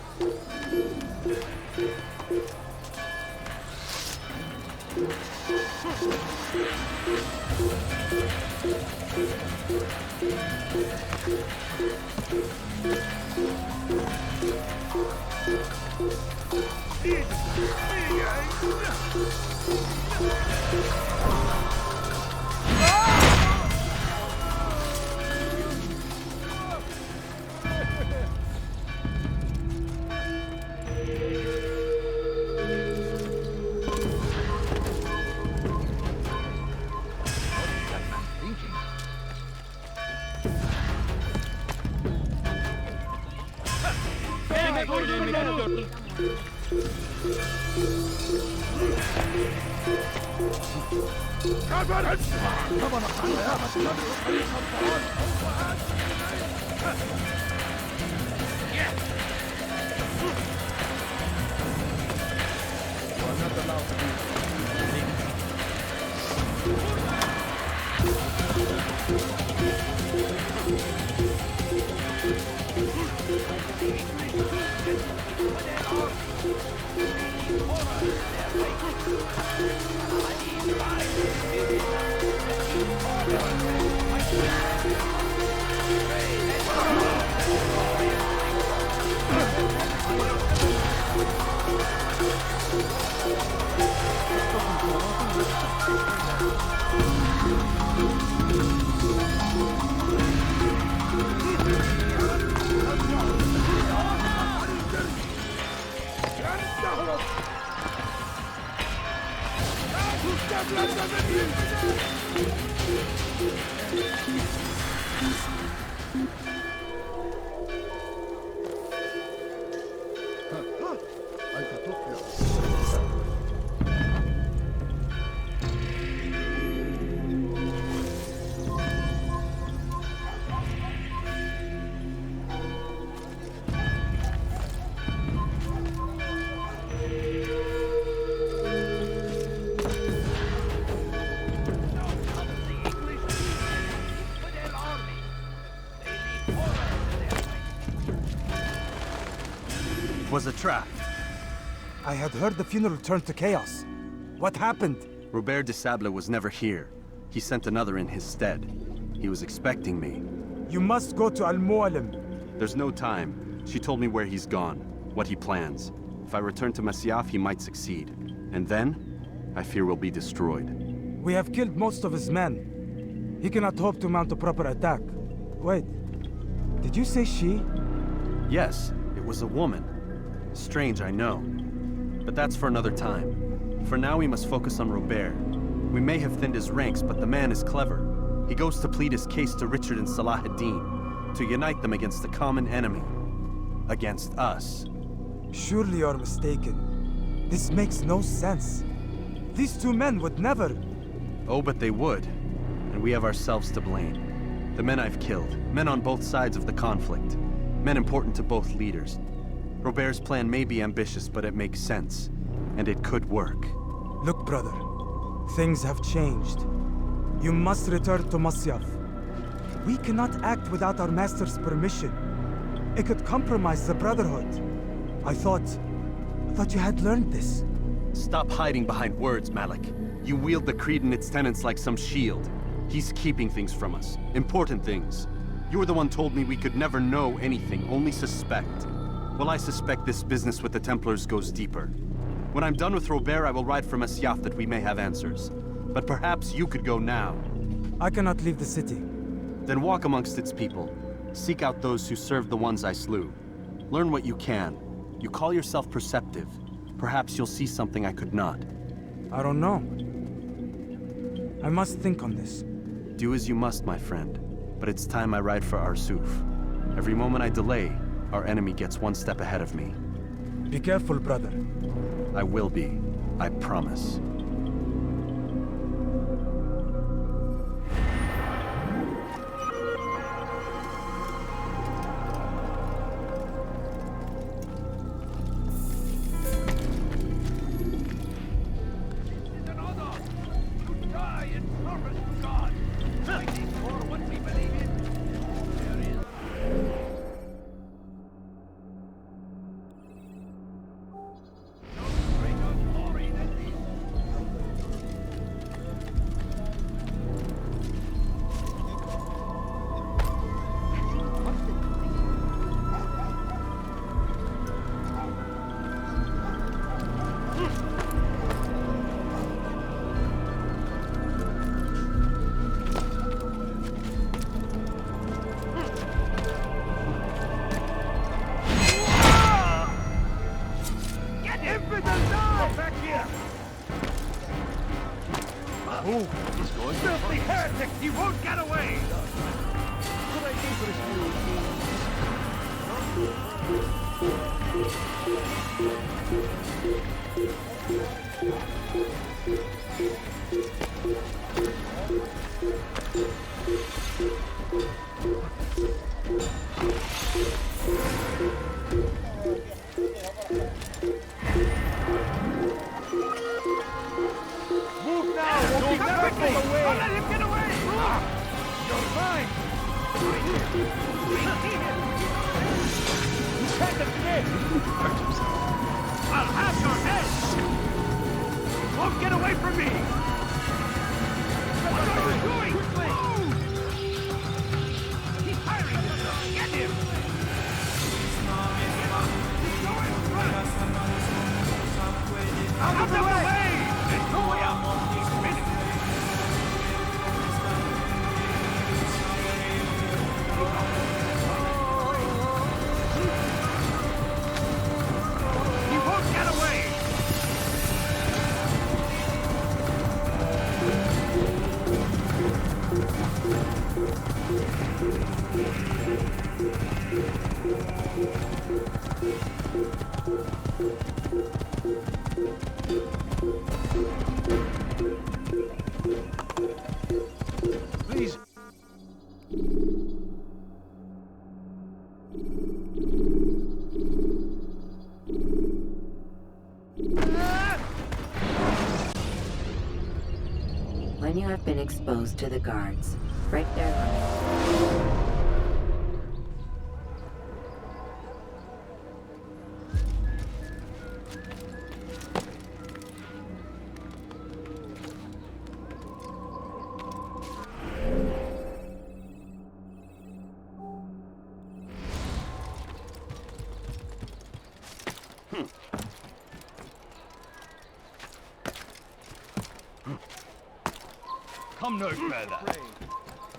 Was a trap. I had heard the funeral turned to chaos. What happened? Robert de Sable was never here. He sent another in his stead. He was expecting me. You must go to Al-Mu'alim. There's no time. She told me where he's gone, what he plans. If I return to Masyaf, he might succeed. And then, I fear we'll be destroyed. We have killed most of his men. He cannot hope to mount a proper attack. Wait, did you say she? Yes, it was a woman. Strange, I know. But that's for another time. For now, we must focus on Robert. We may have thinned his ranks, but the man is clever. He goes to plead his case to Richard and Salah ad-Din, to unite them against the common enemy. Against us. Surely you're mistaken. This makes no sense. These two men would never... Oh, but they would. And we have ourselves to blame. The men I've killed, men on both sides of the conflict, men important to both leaders. Robert's plan may be ambitious, but it makes sense. And it could work. Look, brother. Things have changed. You must return to Masyaf. We cannot act without our master's permission. It could compromise the Brotherhood. I thought you had learned this. Stop hiding behind words, Malik. You wield the Creed and its tenets like some shield. He's keeping things from us. Important things. You were the one told me we could never know anything, only suspect. Well, I suspect this business with the Templars goes deeper. When I'm done with Robert, I will ride for Masyaf that we may have answers. But perhaps you could go now. I cannot leave the city. Then walk amongst its people. Seek out those who served the ones I slew. Learn what you can. You call yourself perceptive. Perhaps you'll see something I could not. I don't know. I must think on this. Do as you must, my friend. But it's time I ride for Arsuf. Every moment I delay, our enemy gets one step ahead of me. Be careful, brother. I will be. I promise. won't get away from me! What are you doing? Move! He's firing! Get him! Out of the way! There's no way out! He's finished! He won't get away! Please. When you have been exposed to the guards, break their line. Come no further.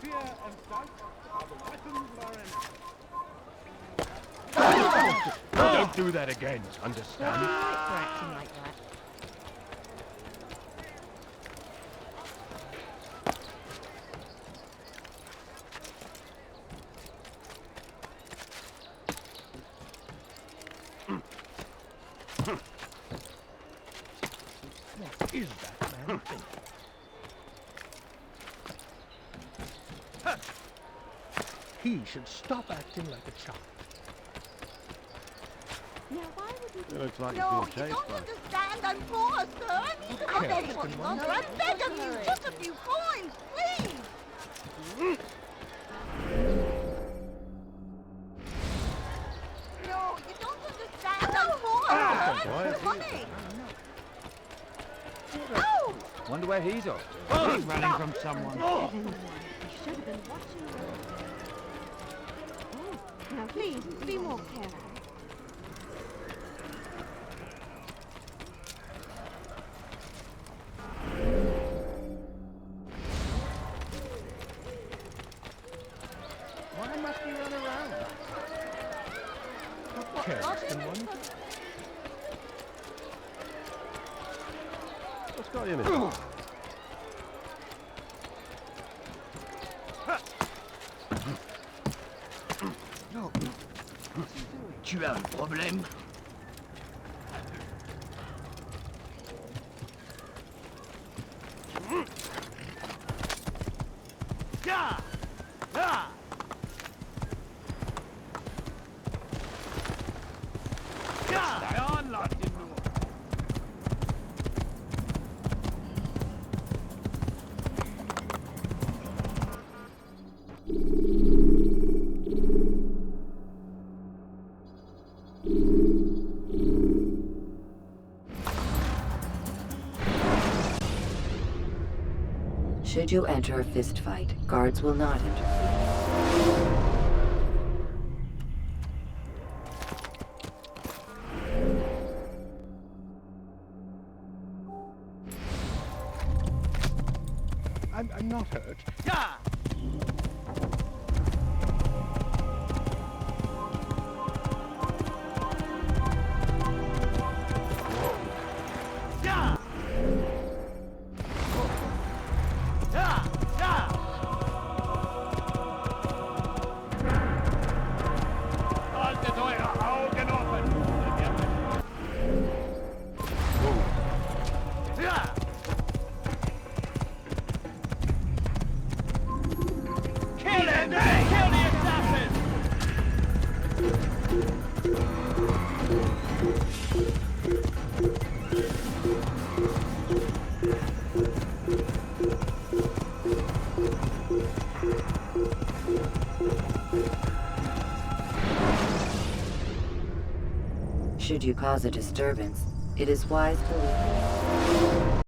Fear and sight are the weapons of our enemy. Don't do that again, understand? You're right for acting like that. What is that man thinking? He should stop acting like a child. Now, why would you... It looks like No, it's being you chased don't by... understand. I'm poor, sir. I need to Okay, get Mr. much Wonder. longer. I beg of you, just a few coins, please. No, you don't understand. I'm poor, sir. I need money. Oh! Wonder where he's off to. Oh, He's running from someone. You should have been watching. Oh, now please, be more careful. Why must he run around? Okay, Mr. Wonder. What's got you in it? Tu as un problème? Yeah! Yeah! Yeah! On, locked in the Should you enter a fist fight, guards will not interfere. I'm not hurt. Yeah! Yeah! Yeah! Yeah! Alte Teure, Augen offen! Ja! Kill him! Kill the assassin! Should you cause a disturbance, it is wise to leave.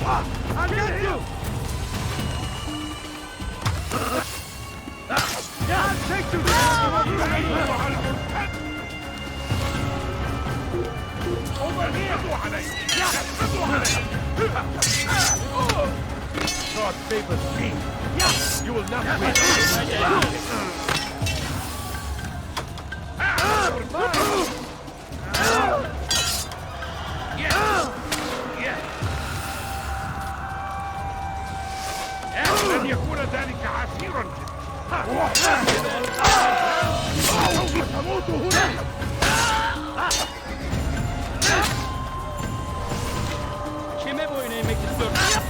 I'll get you! I'll take you over here! God favors me! You will not win! لن يكون ذلك عسيرا سوف تموت هنا Kime boyun eğmek istiyorsun?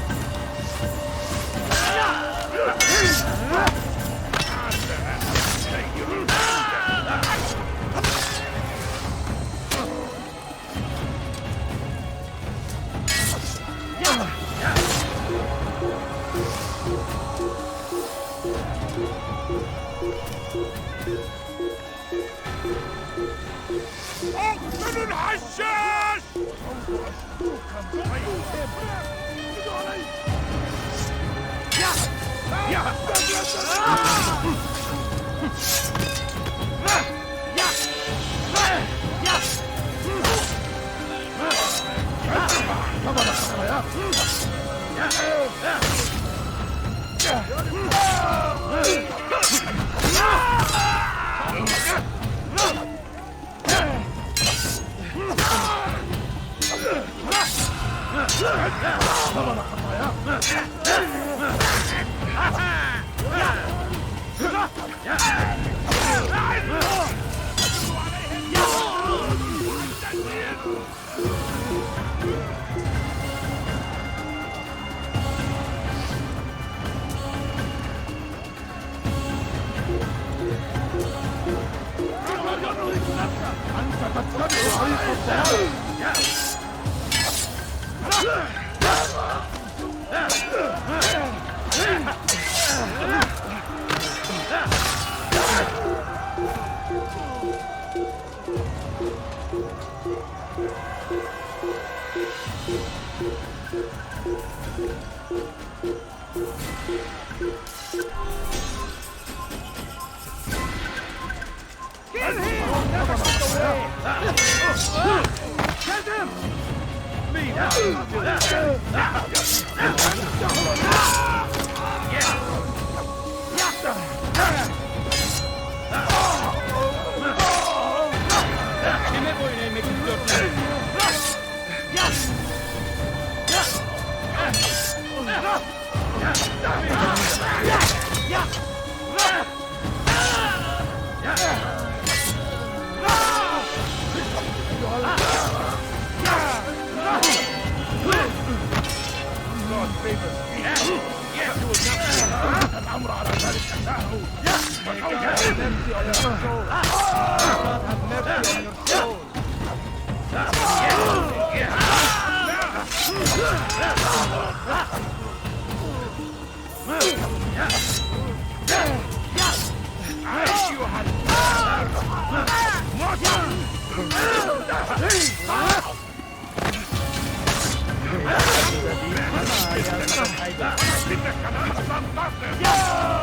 اقتلوا الحشاش! Kime boyun eğmek istiyorsun? God favors me. You will not win. الأمر على ذلك سهل. May God have mercy on your soul. God have mercy on your soul. أيها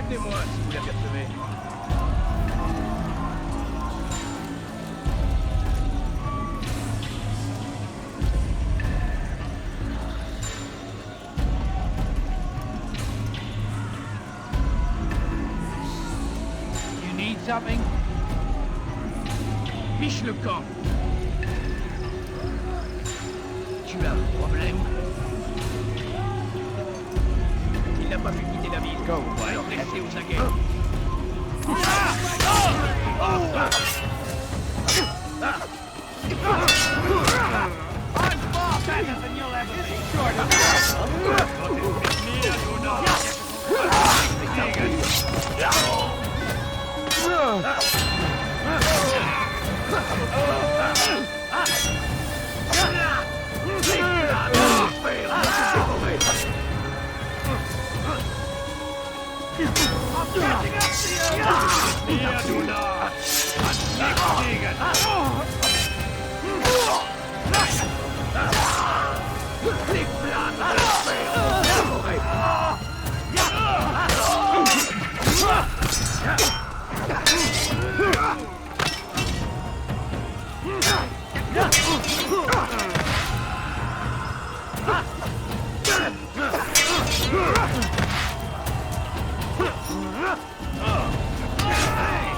Prévenez-moi si vous l'apercevez. You need something? Fiche le camp. Tu as un problème? Il n'a pas pu quitter la ville. On va le rester aux aguets. I'm far better than you'll ever be. Short of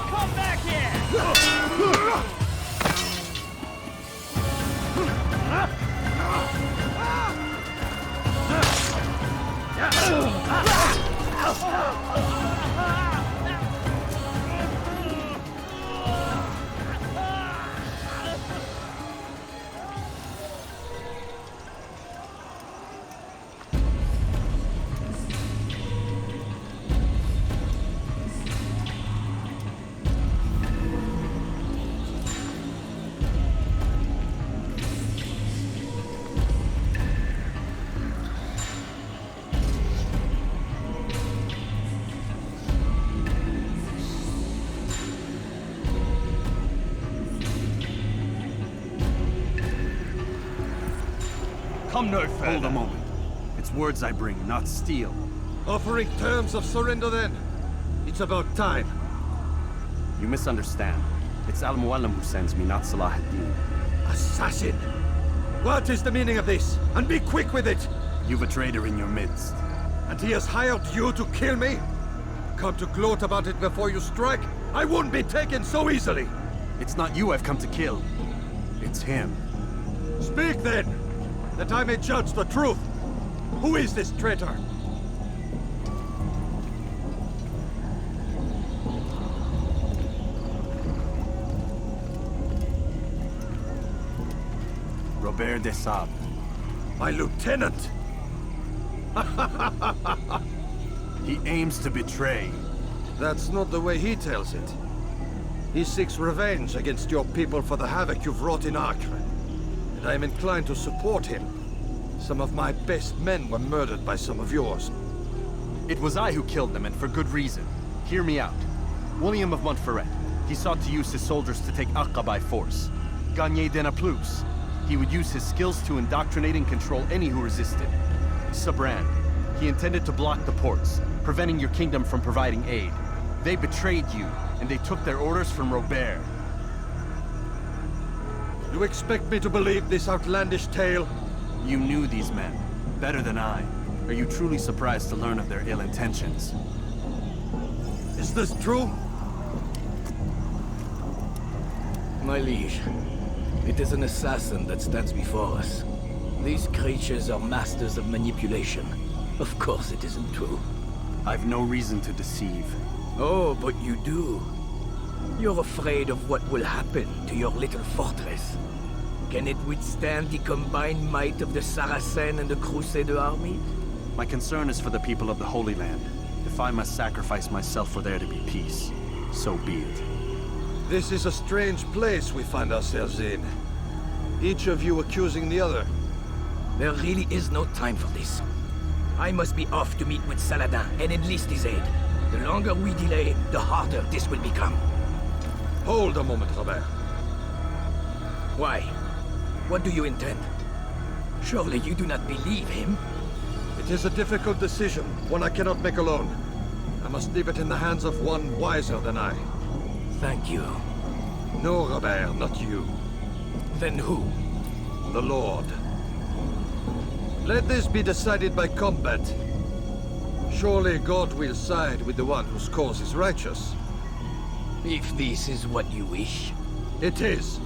come back here! Come no further. Hold a moment. It's words I bring, not steel. Offering terms of surrender then. It's about time. You misunderstand. It's Al-Mualim who sends me, not Salah ad-Din. Assassin! What is the meaning of this? And be quick with it! You've a traitor in your midst. And he has hired you to kill me? Come to gloat about it before you strike? I won't be taken so easily! It's not you I've come to kill. It's him. Speak then! That I may judge the truth! Who is this traitor? Robert de Sable. My lieutenant! He aims to betray. That's not the way he tells it. He seeks revenge against your people for the havoc you've wrought in Acre. And I am inclined to support him. Some of my best men were murdered by some of yours. It was I who killed them, and for good reason. Hear me out. William of Montferrat. He sought to use his soldiers to take Acre by force. Gagné de Naplouse. He would use his skills to indoctrinate and control any who resisted. Sabran. He intended to block the ports, preventing your kingdom from providing aid. They betrayed you, and they took their orders from Robert. You expect me to believe this outlandish tale? You knew these men, better than I. Are you truly surprised to learn of their ill intentions? Is this true? My liege, it is an assassin that stands before us. These creatures are masters of manipulation. Of course it isn't true. I've no reason to deceive. Oh, but you do. You're afraid of what will happen to your little fortress. Can it withstand the combined might of the Saracen and the Crusader army? My concern is for the people of the Holy Land. If I must sacrifice myself for there to be peace, so be it. This is a strange place we find ourselves in. Each of you accusing the other. There really is no time for this. I must be off to meet with Saladin and enlist his aid. The longer we delay, the harder this will become. Hold a moment, Robert. Why? What do you intend? Surely you do not believe him? It is a difficult decision, one I cannot make alone. I must leave it in the hands of one wiser than I. Thank you. No, Robert, not you. Then who? The Lord. Let this be decided by combat. Surely God will side with the one whose cause is righteous. If this is what you wish. It is.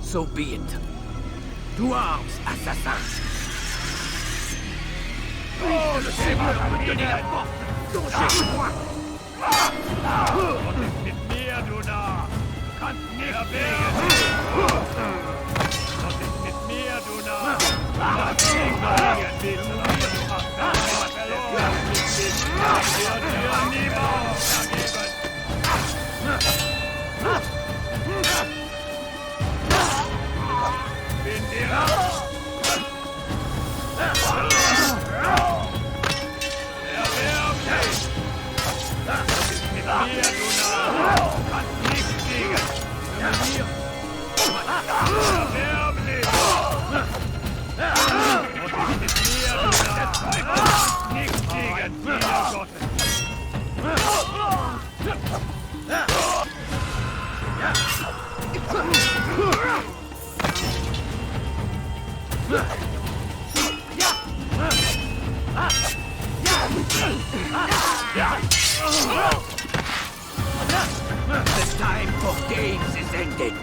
So be it. To arms, assassins! Oh, le Seigneur me donner la force! Touchez-moi! Das ist mit mir, du Narr! Du kannst nicht gegen! Das ist mit mir, du Narr! Du kannst nicht gegen mich, aber du hast verloren! Verloren mit mich! Ich werde dir niemals vergeben! Bin dir ab! Mir, du Narr! Du kannst nichts gegen! Mir! Erblich! Und mit mir, du Narr! Nichts gegen Fehler Gottes! The time for games is ended.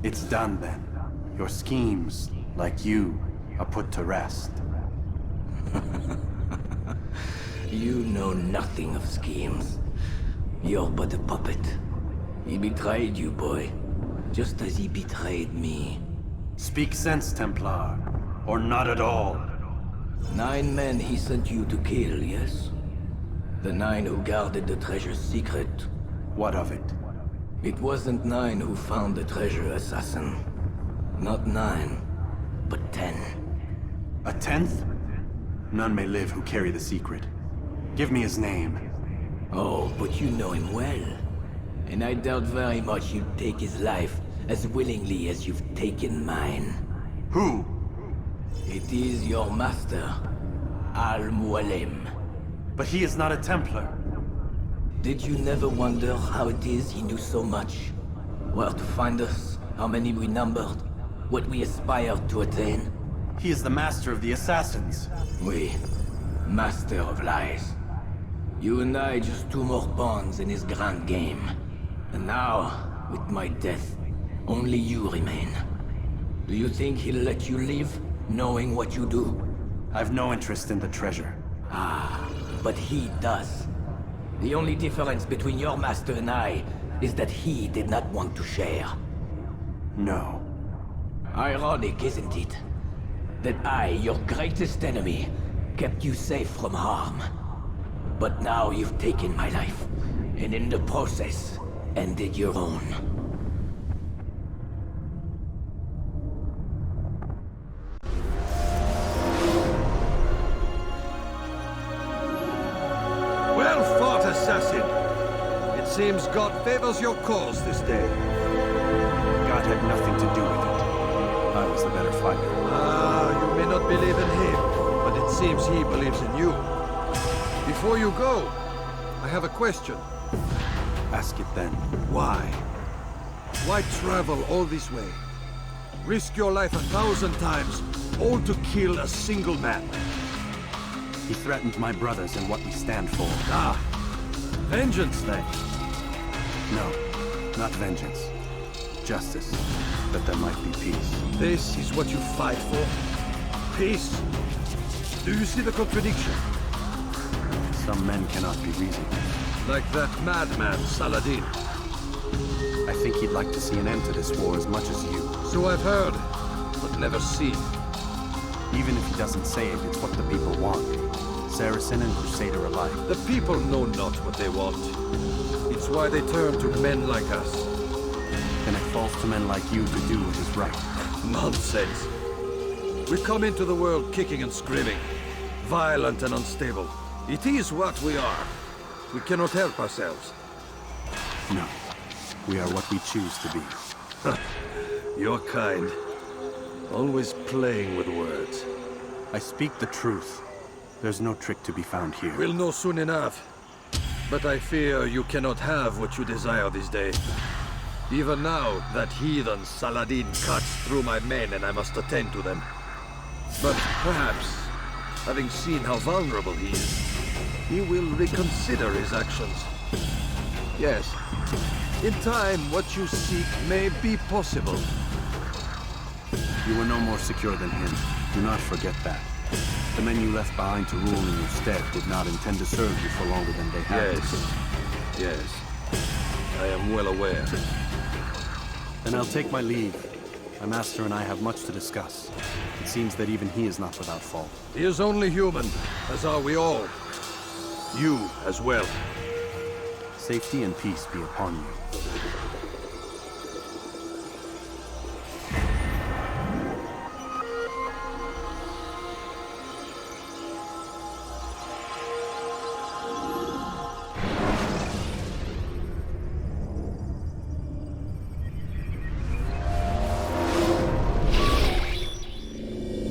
It's done then. Your schemes, like you, are put to rest. You know nothing of schemes. You're but a puppet. He betrayed you, boy. Just as he betrayed me. Speak sense, Templar. Or not at all. 9 men he sent you to kill, yes? The 9 who guarded the treasure's secret. What of it? It wasn't 9 who found the treasure, assassin. Not 9, but 10. A 10th? None may live who carry the secret. Give me his name. Oh, but you know him well. And I doubt very much you'd take his life as willingly as you've taken mine. Who? It is your master, Al-Mualim. But he is not a Templar. Did you never wonder how it is he knew so much? Where to find us, how many we numbered, what we aspired to attain? He is the master of the assassins. Oui, master of lies. You and I just 2 more pawns in his grand game. And now, with my death, only you remain. Do you think he'll let you live, knowing what you do? I've no interest in the treasure. Ah, but he does. The only difference between your master and I is that he did not want to share. No. Ironic, isn't it? That I, your greatest enemy, kept you safe from harm. But now you've taken my life, and in the process, ended your own. Well fought, assassin. It seems God favors your cause this day. God had nothing to do with it. I was the better fighter. Ah, you may not believe in him, but it seems he believes in you. Before you go, I have a question. Ask it then. Why? Why travel all this way? Risk your life 1,000 times, all to kill a single man. He threatened my brothers and what we stand for. Ah, vengeance then? No, not vengeance. Justice, that there might be peace. This is what you fight for? Peace? Do you see the contradiction? Some men cannot be reasoned. Like that madman, Saladin. I think he'd like to see an end to this war as much as you. So I've heard, but never seen. Even if he doesn't say it, it's what the people want. Saracen and Crusader alike. The people know not what they want. It's why they turn to men like us. Then it falls to men like you to do what is right. Nonsense. We come into the world kicking and screaming, violent and unstable. It is what we are. We cannot help ourselves. No. We are what we choose to be. Your kind. Always playing with words. I speak the truth. There's no trick to be found here. We'll know soon enough. But I fear you cannot have what you desire this day. Even now, that heathen Saladin cuts through my men and I must attend to them. But perhaps, having seen how vulnerable he is, he will reconsider his actions. Yes, in time, what you seek may be possible. You were no more secure than him. Do not forget that. The men you left behind to rule in your stead did not intend to serve you for longer than they had. Yes. I am well aware. Then I'll take my leave. My master and I have much to discuss. It seems that even he is not without fault. He is only human, as are we all. You as well. Safety and peace be upon you.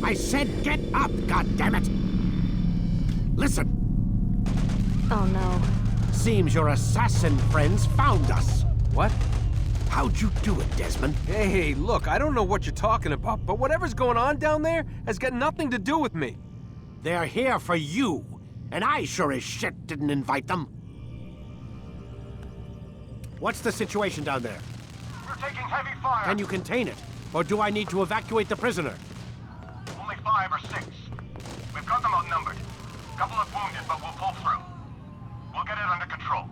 I said get up, goddammit! Listen! Oh no. Seems your assassin friends found us. What? How'd you do it, Desmond? Hey, look, I don't know what you're talking about, but whatever's going on down there has got nothing to do with me. They're here for you, and I sure as shit didn't invite them. What's the situation down there? We're taking heavy fire. Can you contain it? Or do I need to evacuate the prisoner? Only 5 or 6. We've got them outnumbered. Couple of wounded, but we'll pull through. We'll get it under control.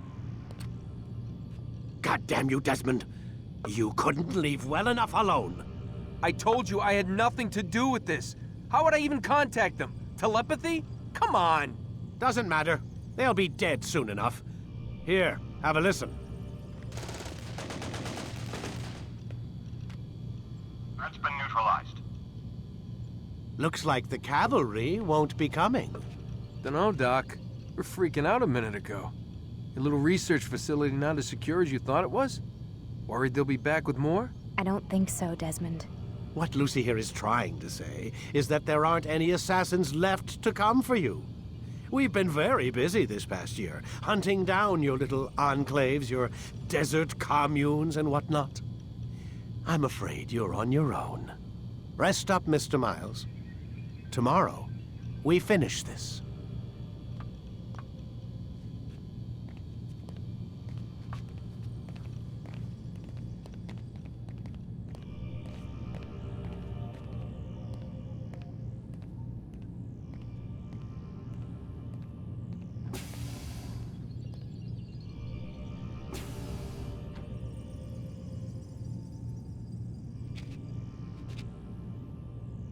God damn you, Desmond. You couldn't leave well enough alone. I told you I had nothing to do with this. How would I even contact them? Telepathy? Come on. Doesn't matter. They'll be dead soon enough. Here, have a listen. Threat's been neutralized. Looks like the cavalry won't be coming. Dunno, Doc. We're freaking out a minute ago. Your little research facility not as secure as you thought it was? Worried they'll be back with more? I don't think so, Desmond. What Lucy here is trying to say is that there aren't any assassins left to come for you. We've been very busy this past year, hunting down your little enclaves, your desert communes and whatnot. I'm afraid you're on your own. Rest up, Mr. Miles. Tomorrow, we finish this.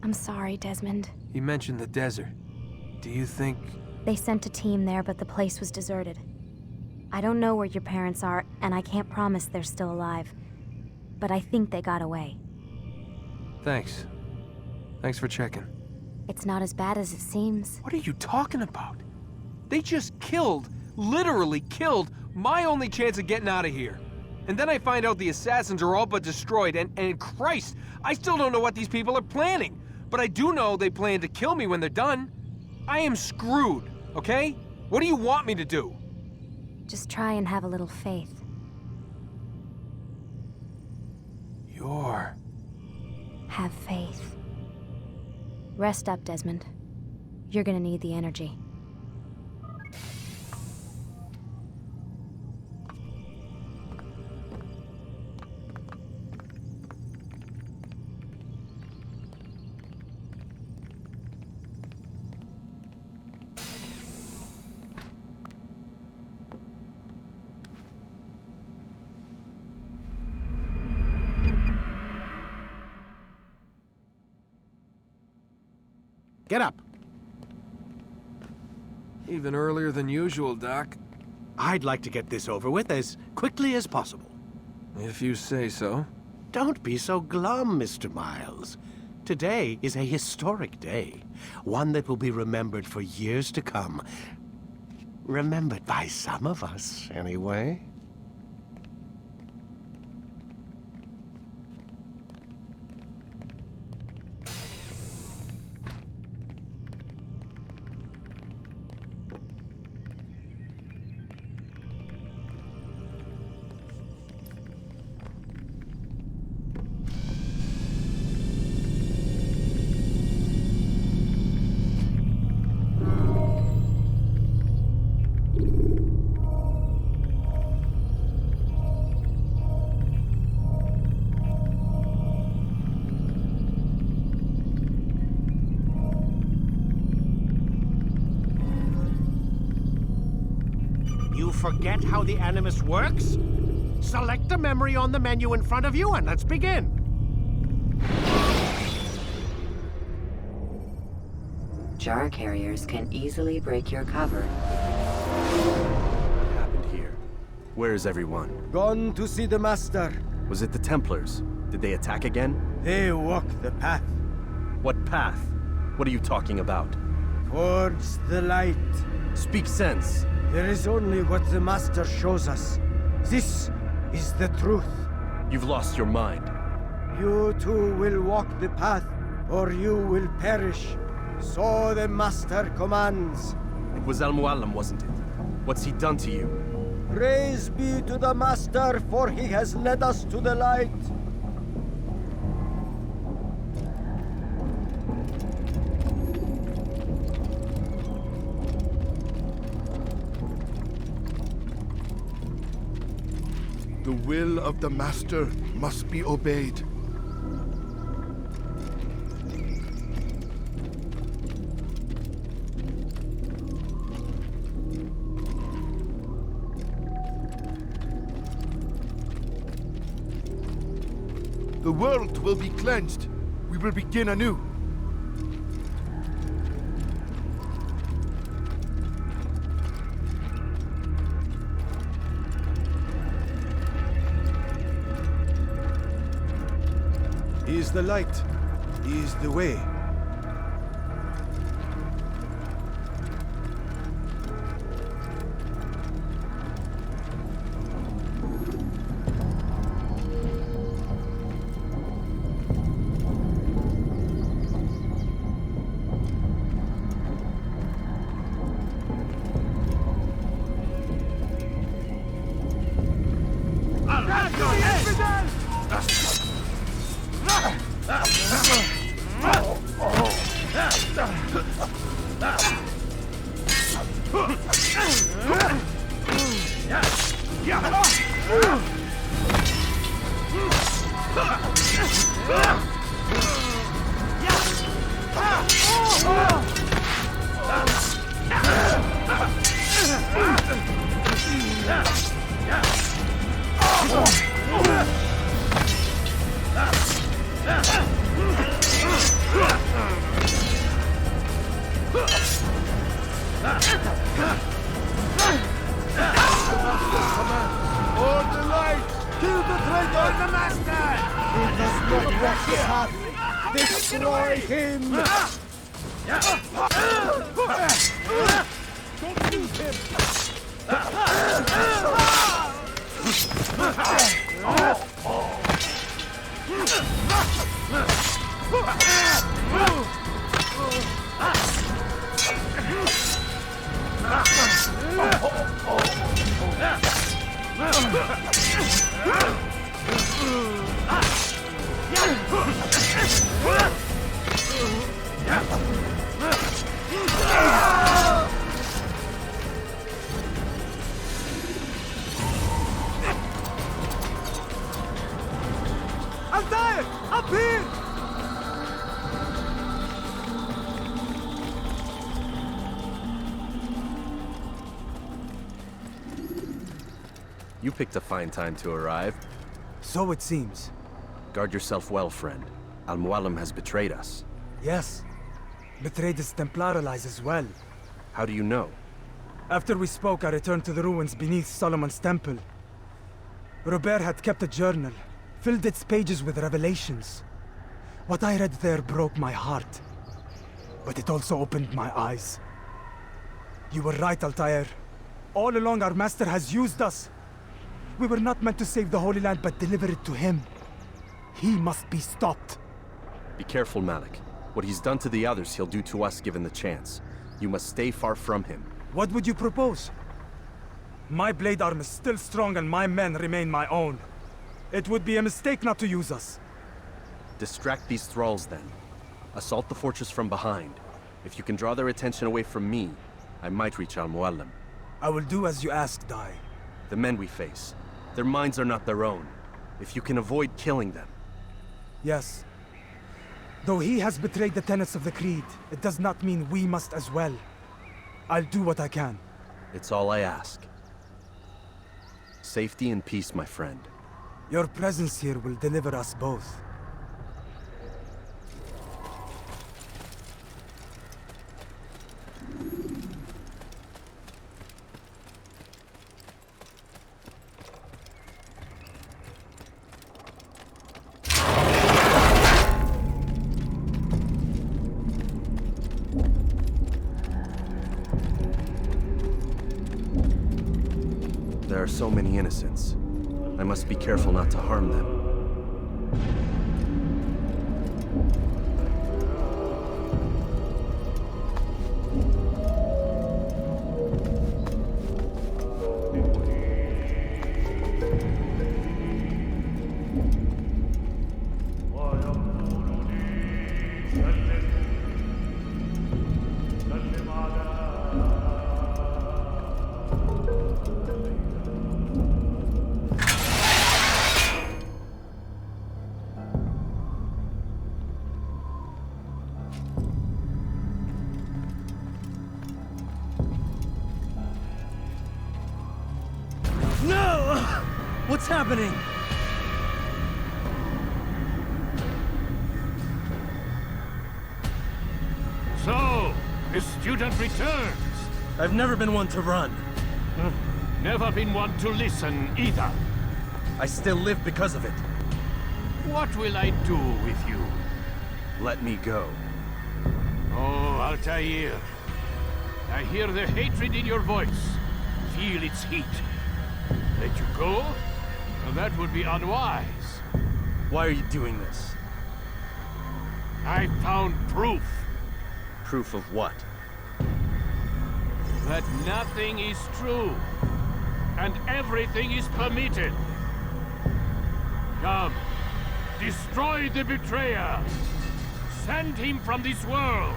I'm sorry, Desmond. You mentioned the desert. Do you think... They sent a team there, but the place was deserted. I don't know where your parents are, and I can't promise they're still alive. But I think they got away. Thanks. Thanks for checking. It's not as bad as it seems. What are you talking about? They just killed, literally killed, my only chance of getting out of here. And then I find out the assassins are all but destroyed, and Christ, I still don't know what these people are planning. But I do know they plan to kill me when they're done. I am screwed, okay? What do you want me to do? Just try and have a little faith. Have faith. Rest up, Desmond. You're gonna need the energy. Get up. Even earlier than usual, Doc. I'd like to get this over with as quickly as possible. If you say so. Don't be so glum, Mr. Miles. Today is a historic day. One that will be remembered for years to come. Remembered by some of us, anyway. You forget how the Animus works? Select a memory on the menu in front of you and let's begin. Jar carriers can easily break your cover. What happened here? Where is everyone? Gone to see the Master. Was it the Templars? Did they attack again? They walk the path. What path? What are you talking about? Towards the light. Speak sense. There is only what the Master shows us. This is the truth. You've lost your mind. You too will walk the path, or you will perish. So the Master commands. It was Al-Mualim, wasn't it? What's he done to you? Praise be to the Master, for he has led us to the light. The will of the Master must be obeyed. The world will be cleansed. We will begin anew. He is the light. He is the way. Destroy him! Don't lose him! Altair! Up here! You picked a fine time to arrive. So it seems. Guard yourself well, friend. Al-Mualim has betrayed us. Yes. betrayed his Templar allies as well. How do you know? After we spoke, I returned to the ruins beneath Solomon's temple. Robert had kept a journal, filled its pages with revelations. What I read there broke my heart, but it also opened my eyes. You were right, Altair. All along, our master has used us. We were not meant to save the Holy Land, but deliver it to him. He must be stopped. Be careful, Malik. What he's done to the others, he'll do to us given the chance. You must stay far from him. What would you propose? My blade arm is still strong and my men remain my own. It would be a mistake not to use us. Distract these thralls, then. Assault the fortress from behind. If you can draw their attention away from me, I might reach Al-Mualim. I will do as you ask, Dai. The men we face, their minds are not their own. If you can avoid killing them. Yes. Though he has betrayed the tenets of the Creed, it does not mean we must as well. I'll do what I can. It's all I ask. Safety and peace, my friend. Your presence here will deliver us both. There are so many innocents. I must be careful not to harm them. No! What's happening? So, the student returns. I've never been one to run. Never been one to listen either. I still live because of it. What will I do with you? Let me go. Oh, Altair. I hear the hatred in your voice. Feel its heat. Let you go? Well, that would be unwise. Why are you doing this? I found proof. Proof of what? That nothing is true. And everything is permitted. Come. Destroy the betrayer. Send him from this world.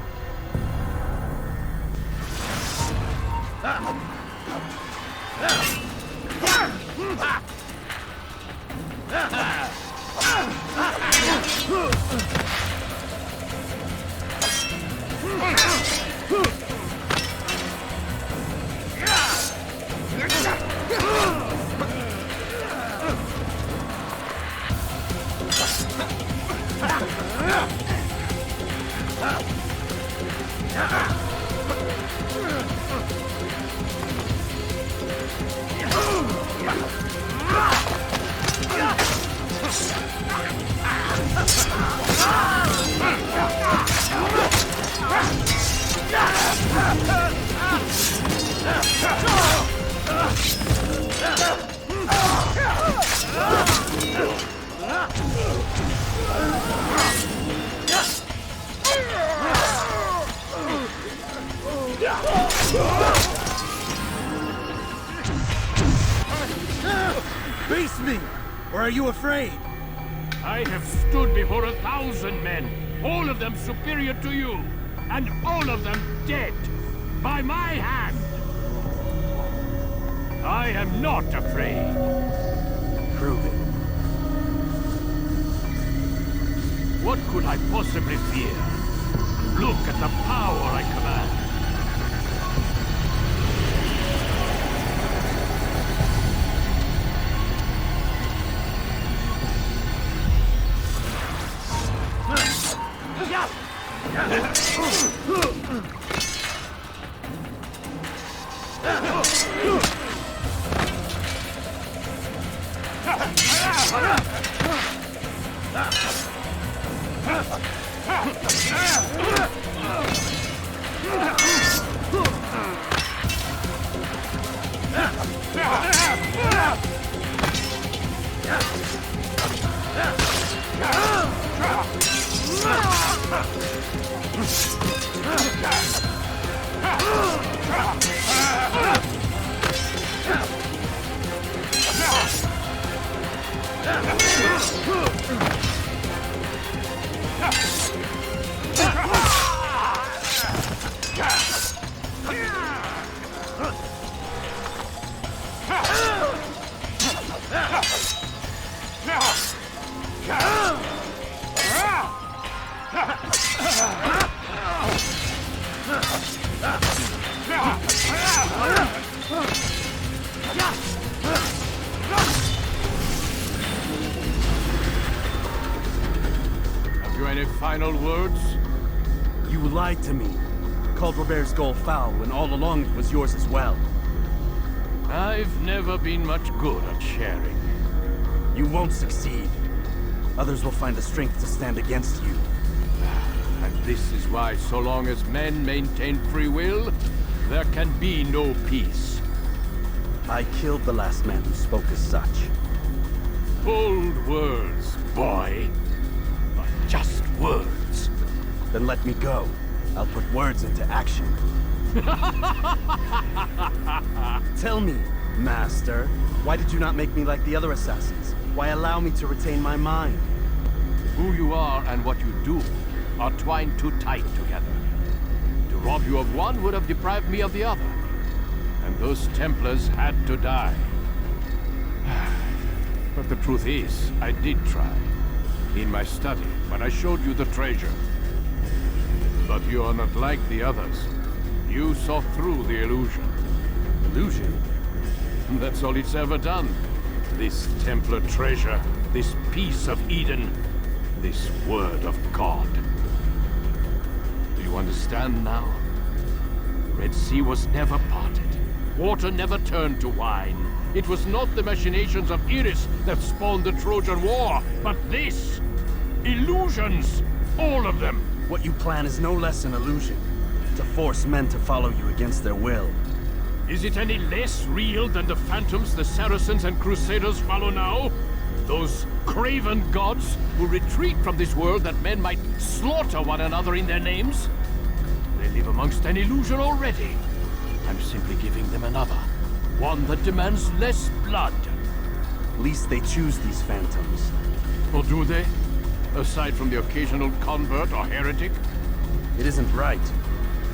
Face me! Or are you afraid? I have stood before 1,000 men, all of them superior to you, and all of them dead, by my hand. I am not afraid. Prove it. What could I possibly fear? Look at the power I command. Have you any final words? You lied to me. Called Robert's goal foul when all along it was yours as well. I've never been much good at sharing. You won't succeed. Others will find the strength to stand against you. And this is why, so long as men maintain free will, there can be no peace. I killed the last man who spoke as such. Bold words, boy. But just words. Then let me go. I'll put words into action. Tell me, Master, why did you not make me like the other assassins? Why allow me to retain my mind? Who you are and what you do are twined too tight together. To rob you of one would have deprived me of the other. And those Templars had to die. But the truth is, I did try. In my study, when I showed you the treasure. But you are not like the others. You saw through the illusion. Illusion? That's all it's ever done. This Templar treasure, this piece of Eden, this word of God. Do you understand now? Red Sea was never parted. Water never turned to wine. It was not the machinations of Iris that spawned the Trojan War, but this! Illusions! All of them! What you plan is no less an illusion. To force men to follow you against their will. Is it any less real than the phantoms the Saracens and Crusaders follow now? Those craven gods who retreat from this world that men might slaughter one another in their names? They live amongst an illusion already. I'm simply giving them another. One that demands less blood. Least they choose these phantoms. Or do they? Aside from the occasional convert or heretic? It isn't right.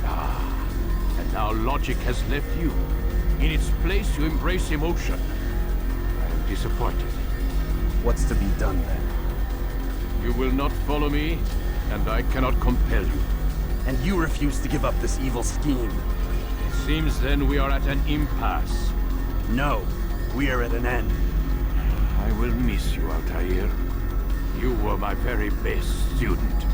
Ah, and now logic has left you. In its place, you embrace emotion. I am disappointed. What's to be done then? You will not follow me, and I cannot compel you. And you refuse to give up this evil scheme. It seems then we are at an impasse. No, we are at an end. I will miss you, Altair. You were my very best student.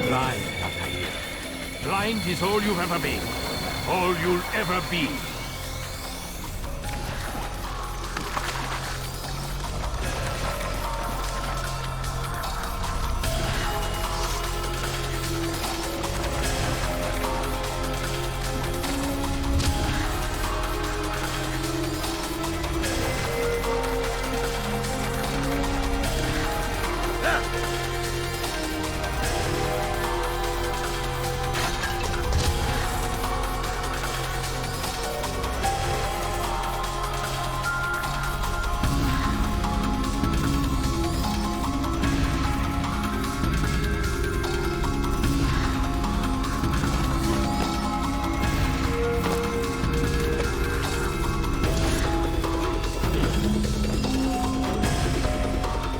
Blind, Altair. Blind is all you've ever been. All you'll ever be.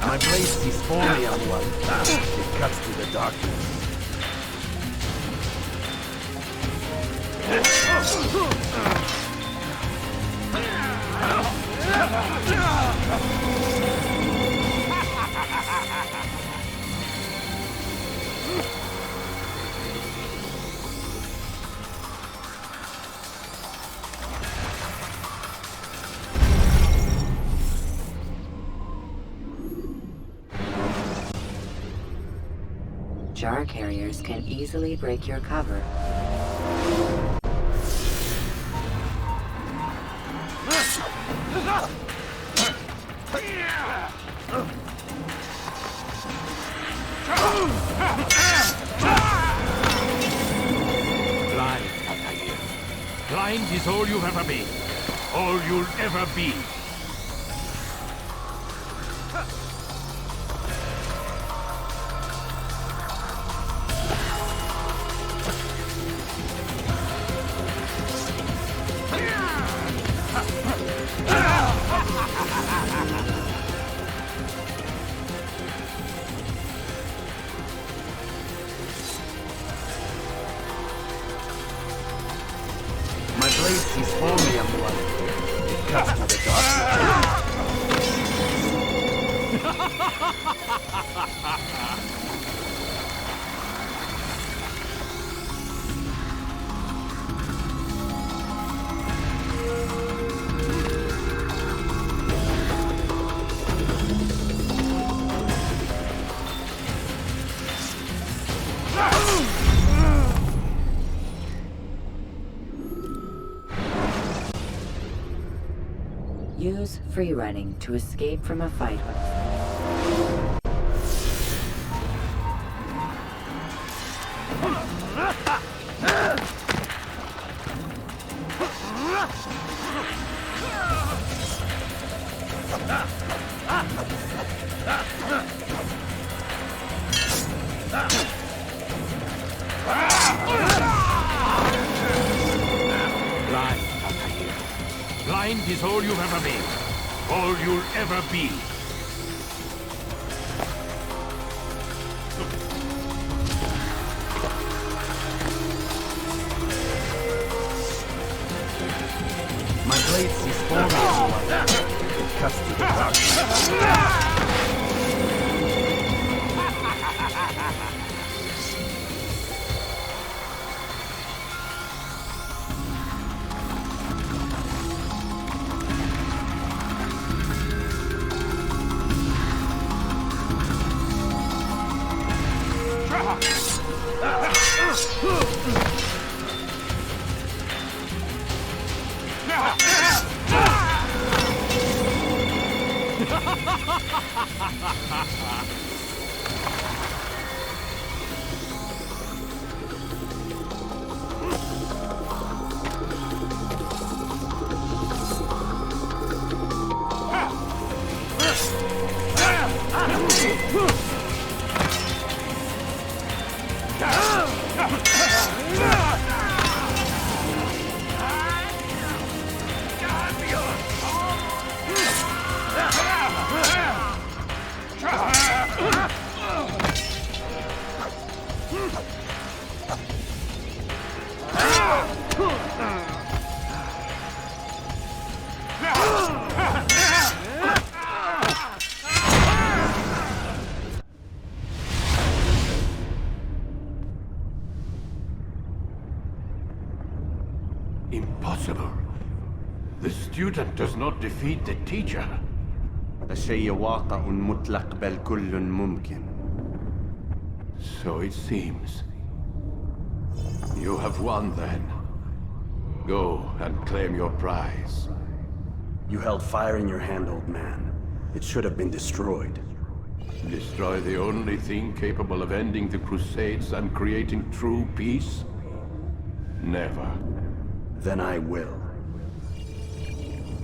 My blade sees only on one. It cuts through the darkness. Jar carriers can easily break your cover. Blind, Altair. Blind is all you've ever been. All you'll ever be. My blade sees only a blood. It cuts to the dark side. Use free running to escape from a fight with... Blind, Altair. Blind is all you've ever been. All you'll ever be. My blade sees only a blood. It cuts to the dark side. Impossible. The student does not defeat the teacher. الشيء واقع مطلق بل كل ممكن. So it seems. You have won then. Go and claim your prize. You held fire in your hand, old man. It should have been destroyed. Destroy the only thing capable of ending the Crusades and creating true peace? Never. Then I will.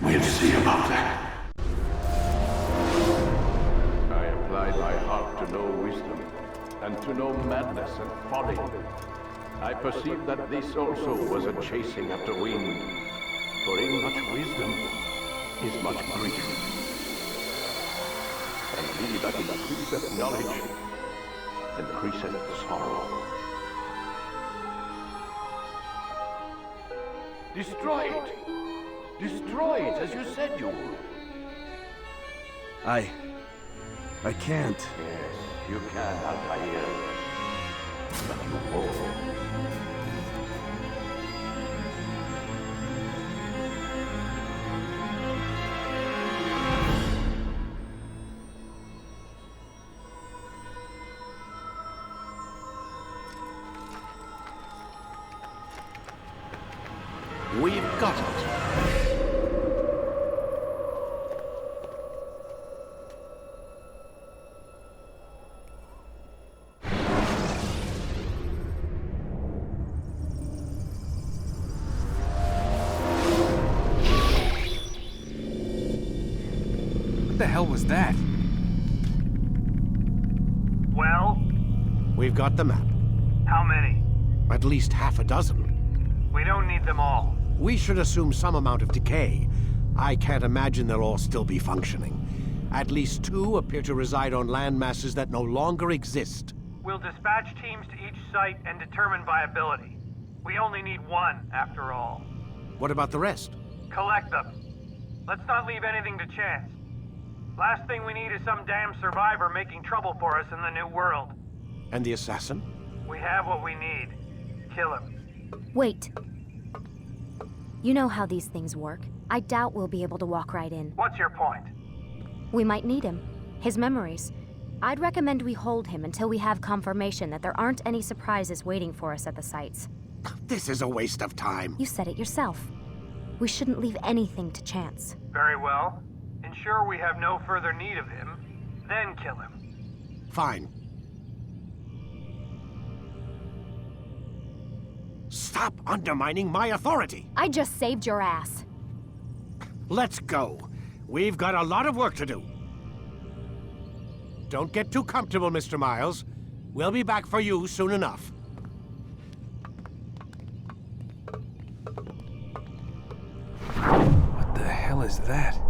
We'll see about that. I applied my heart to know wisdom, and to know madness and folly. I perceived that this also was a chasing after wind, for in much wisdom is much grief. And he that increaseth knowledge increaseth sorrow. Destroy it! Destroy it, as you said you would. I can't. Yes, you can, Altair. But you won't. What the hell was that? Well? We've got the map. How many? At least half a dozen. We don't need them all. We should assume some amount of decay. I can't imagine they'll all still be functioning. At least 2 appear to reside on land masses that no longer exist. We'll dispatch teams to each site and determine viability. We only need 1, after all. What about the rest? Collect them. Let's not leave anything to chance. Last thing we need is some damn survivor making trouble for us in the new world. And the assassin? We have what we need. Kill him. Wait. You know how these things work. I doubt we'll be able to walk right in. What's your point? We might need him. His memories. I'd recommend we hold him until we have confirmation that there aren't any surprises waiting for us at the sites. This is a waste of time. You said it yourself. We shouldn't leave anything to chance. Very well. Ensure we have no further need of him, then kill him. Fine. Stop undermining my authority! I just saved your ass. Let's go. We've got a lot of work to do. Don't get too comfortable, Mr. Miles. We'll be back for you soon enough. What the hell is that?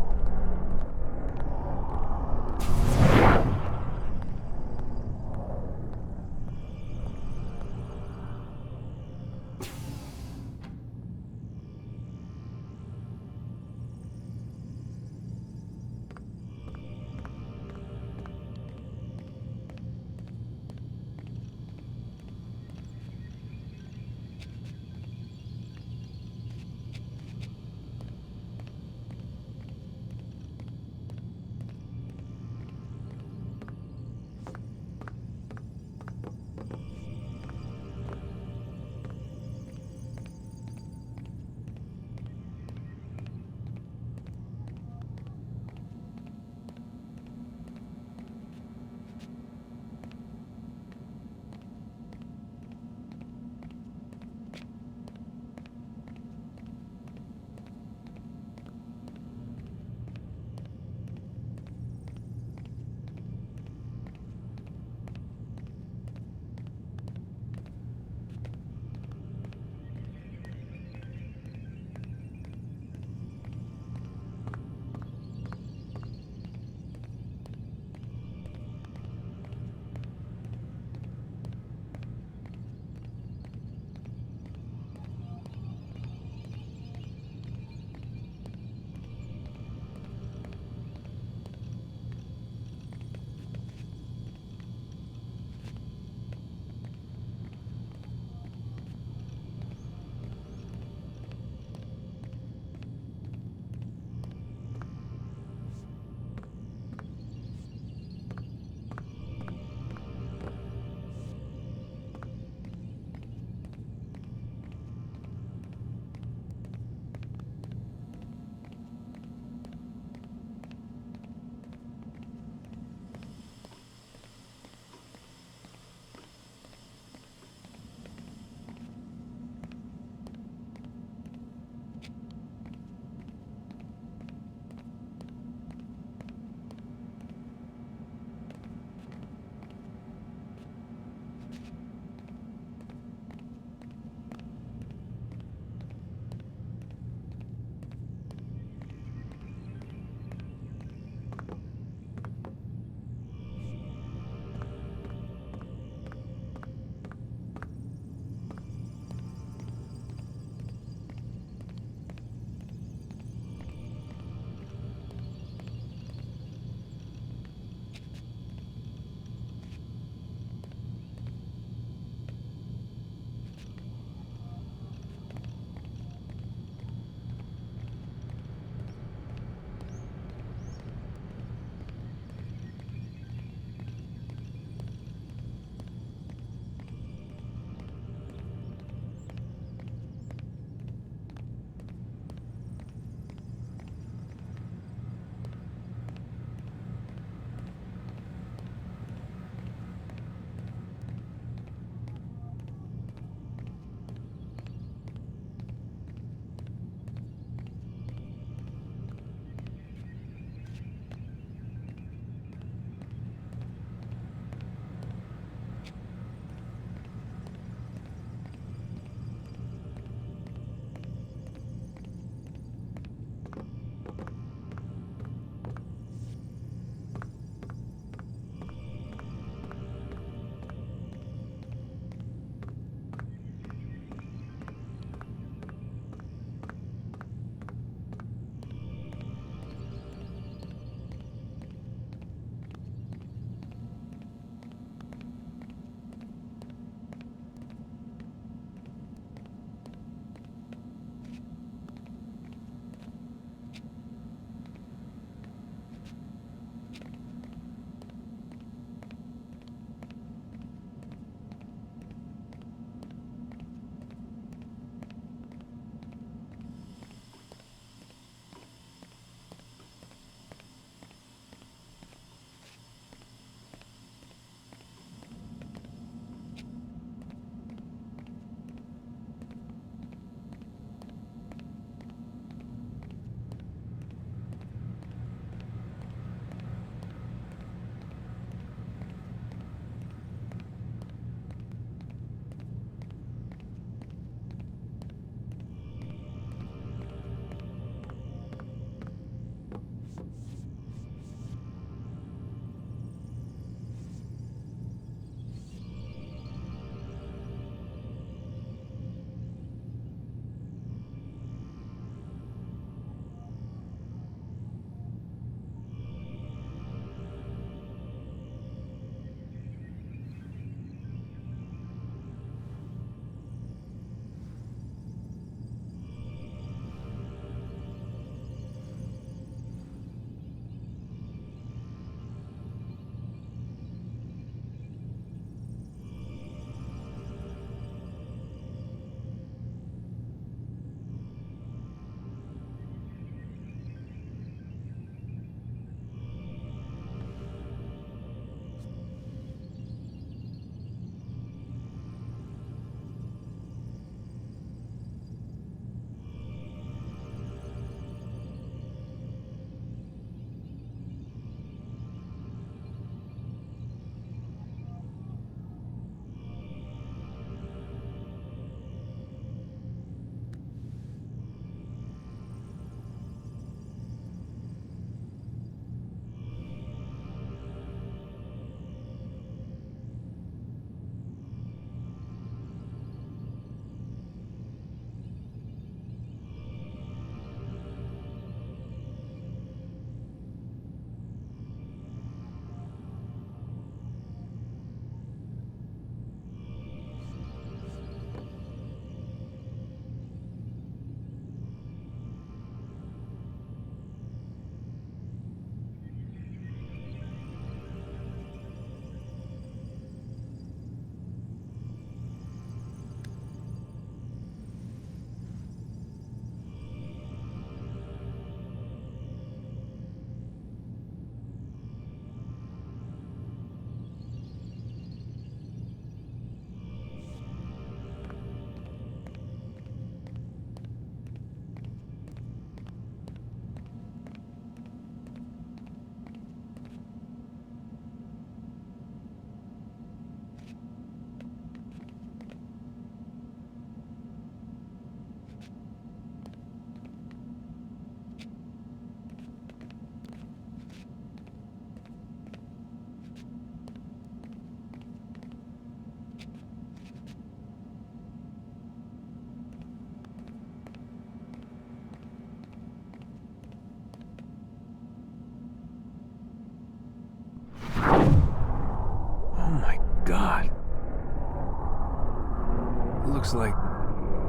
looks like...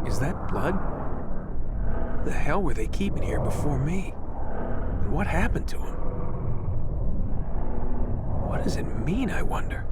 Is that blood? The hell were they keeping here before me? And what happened to him? What does it mean, I wonder?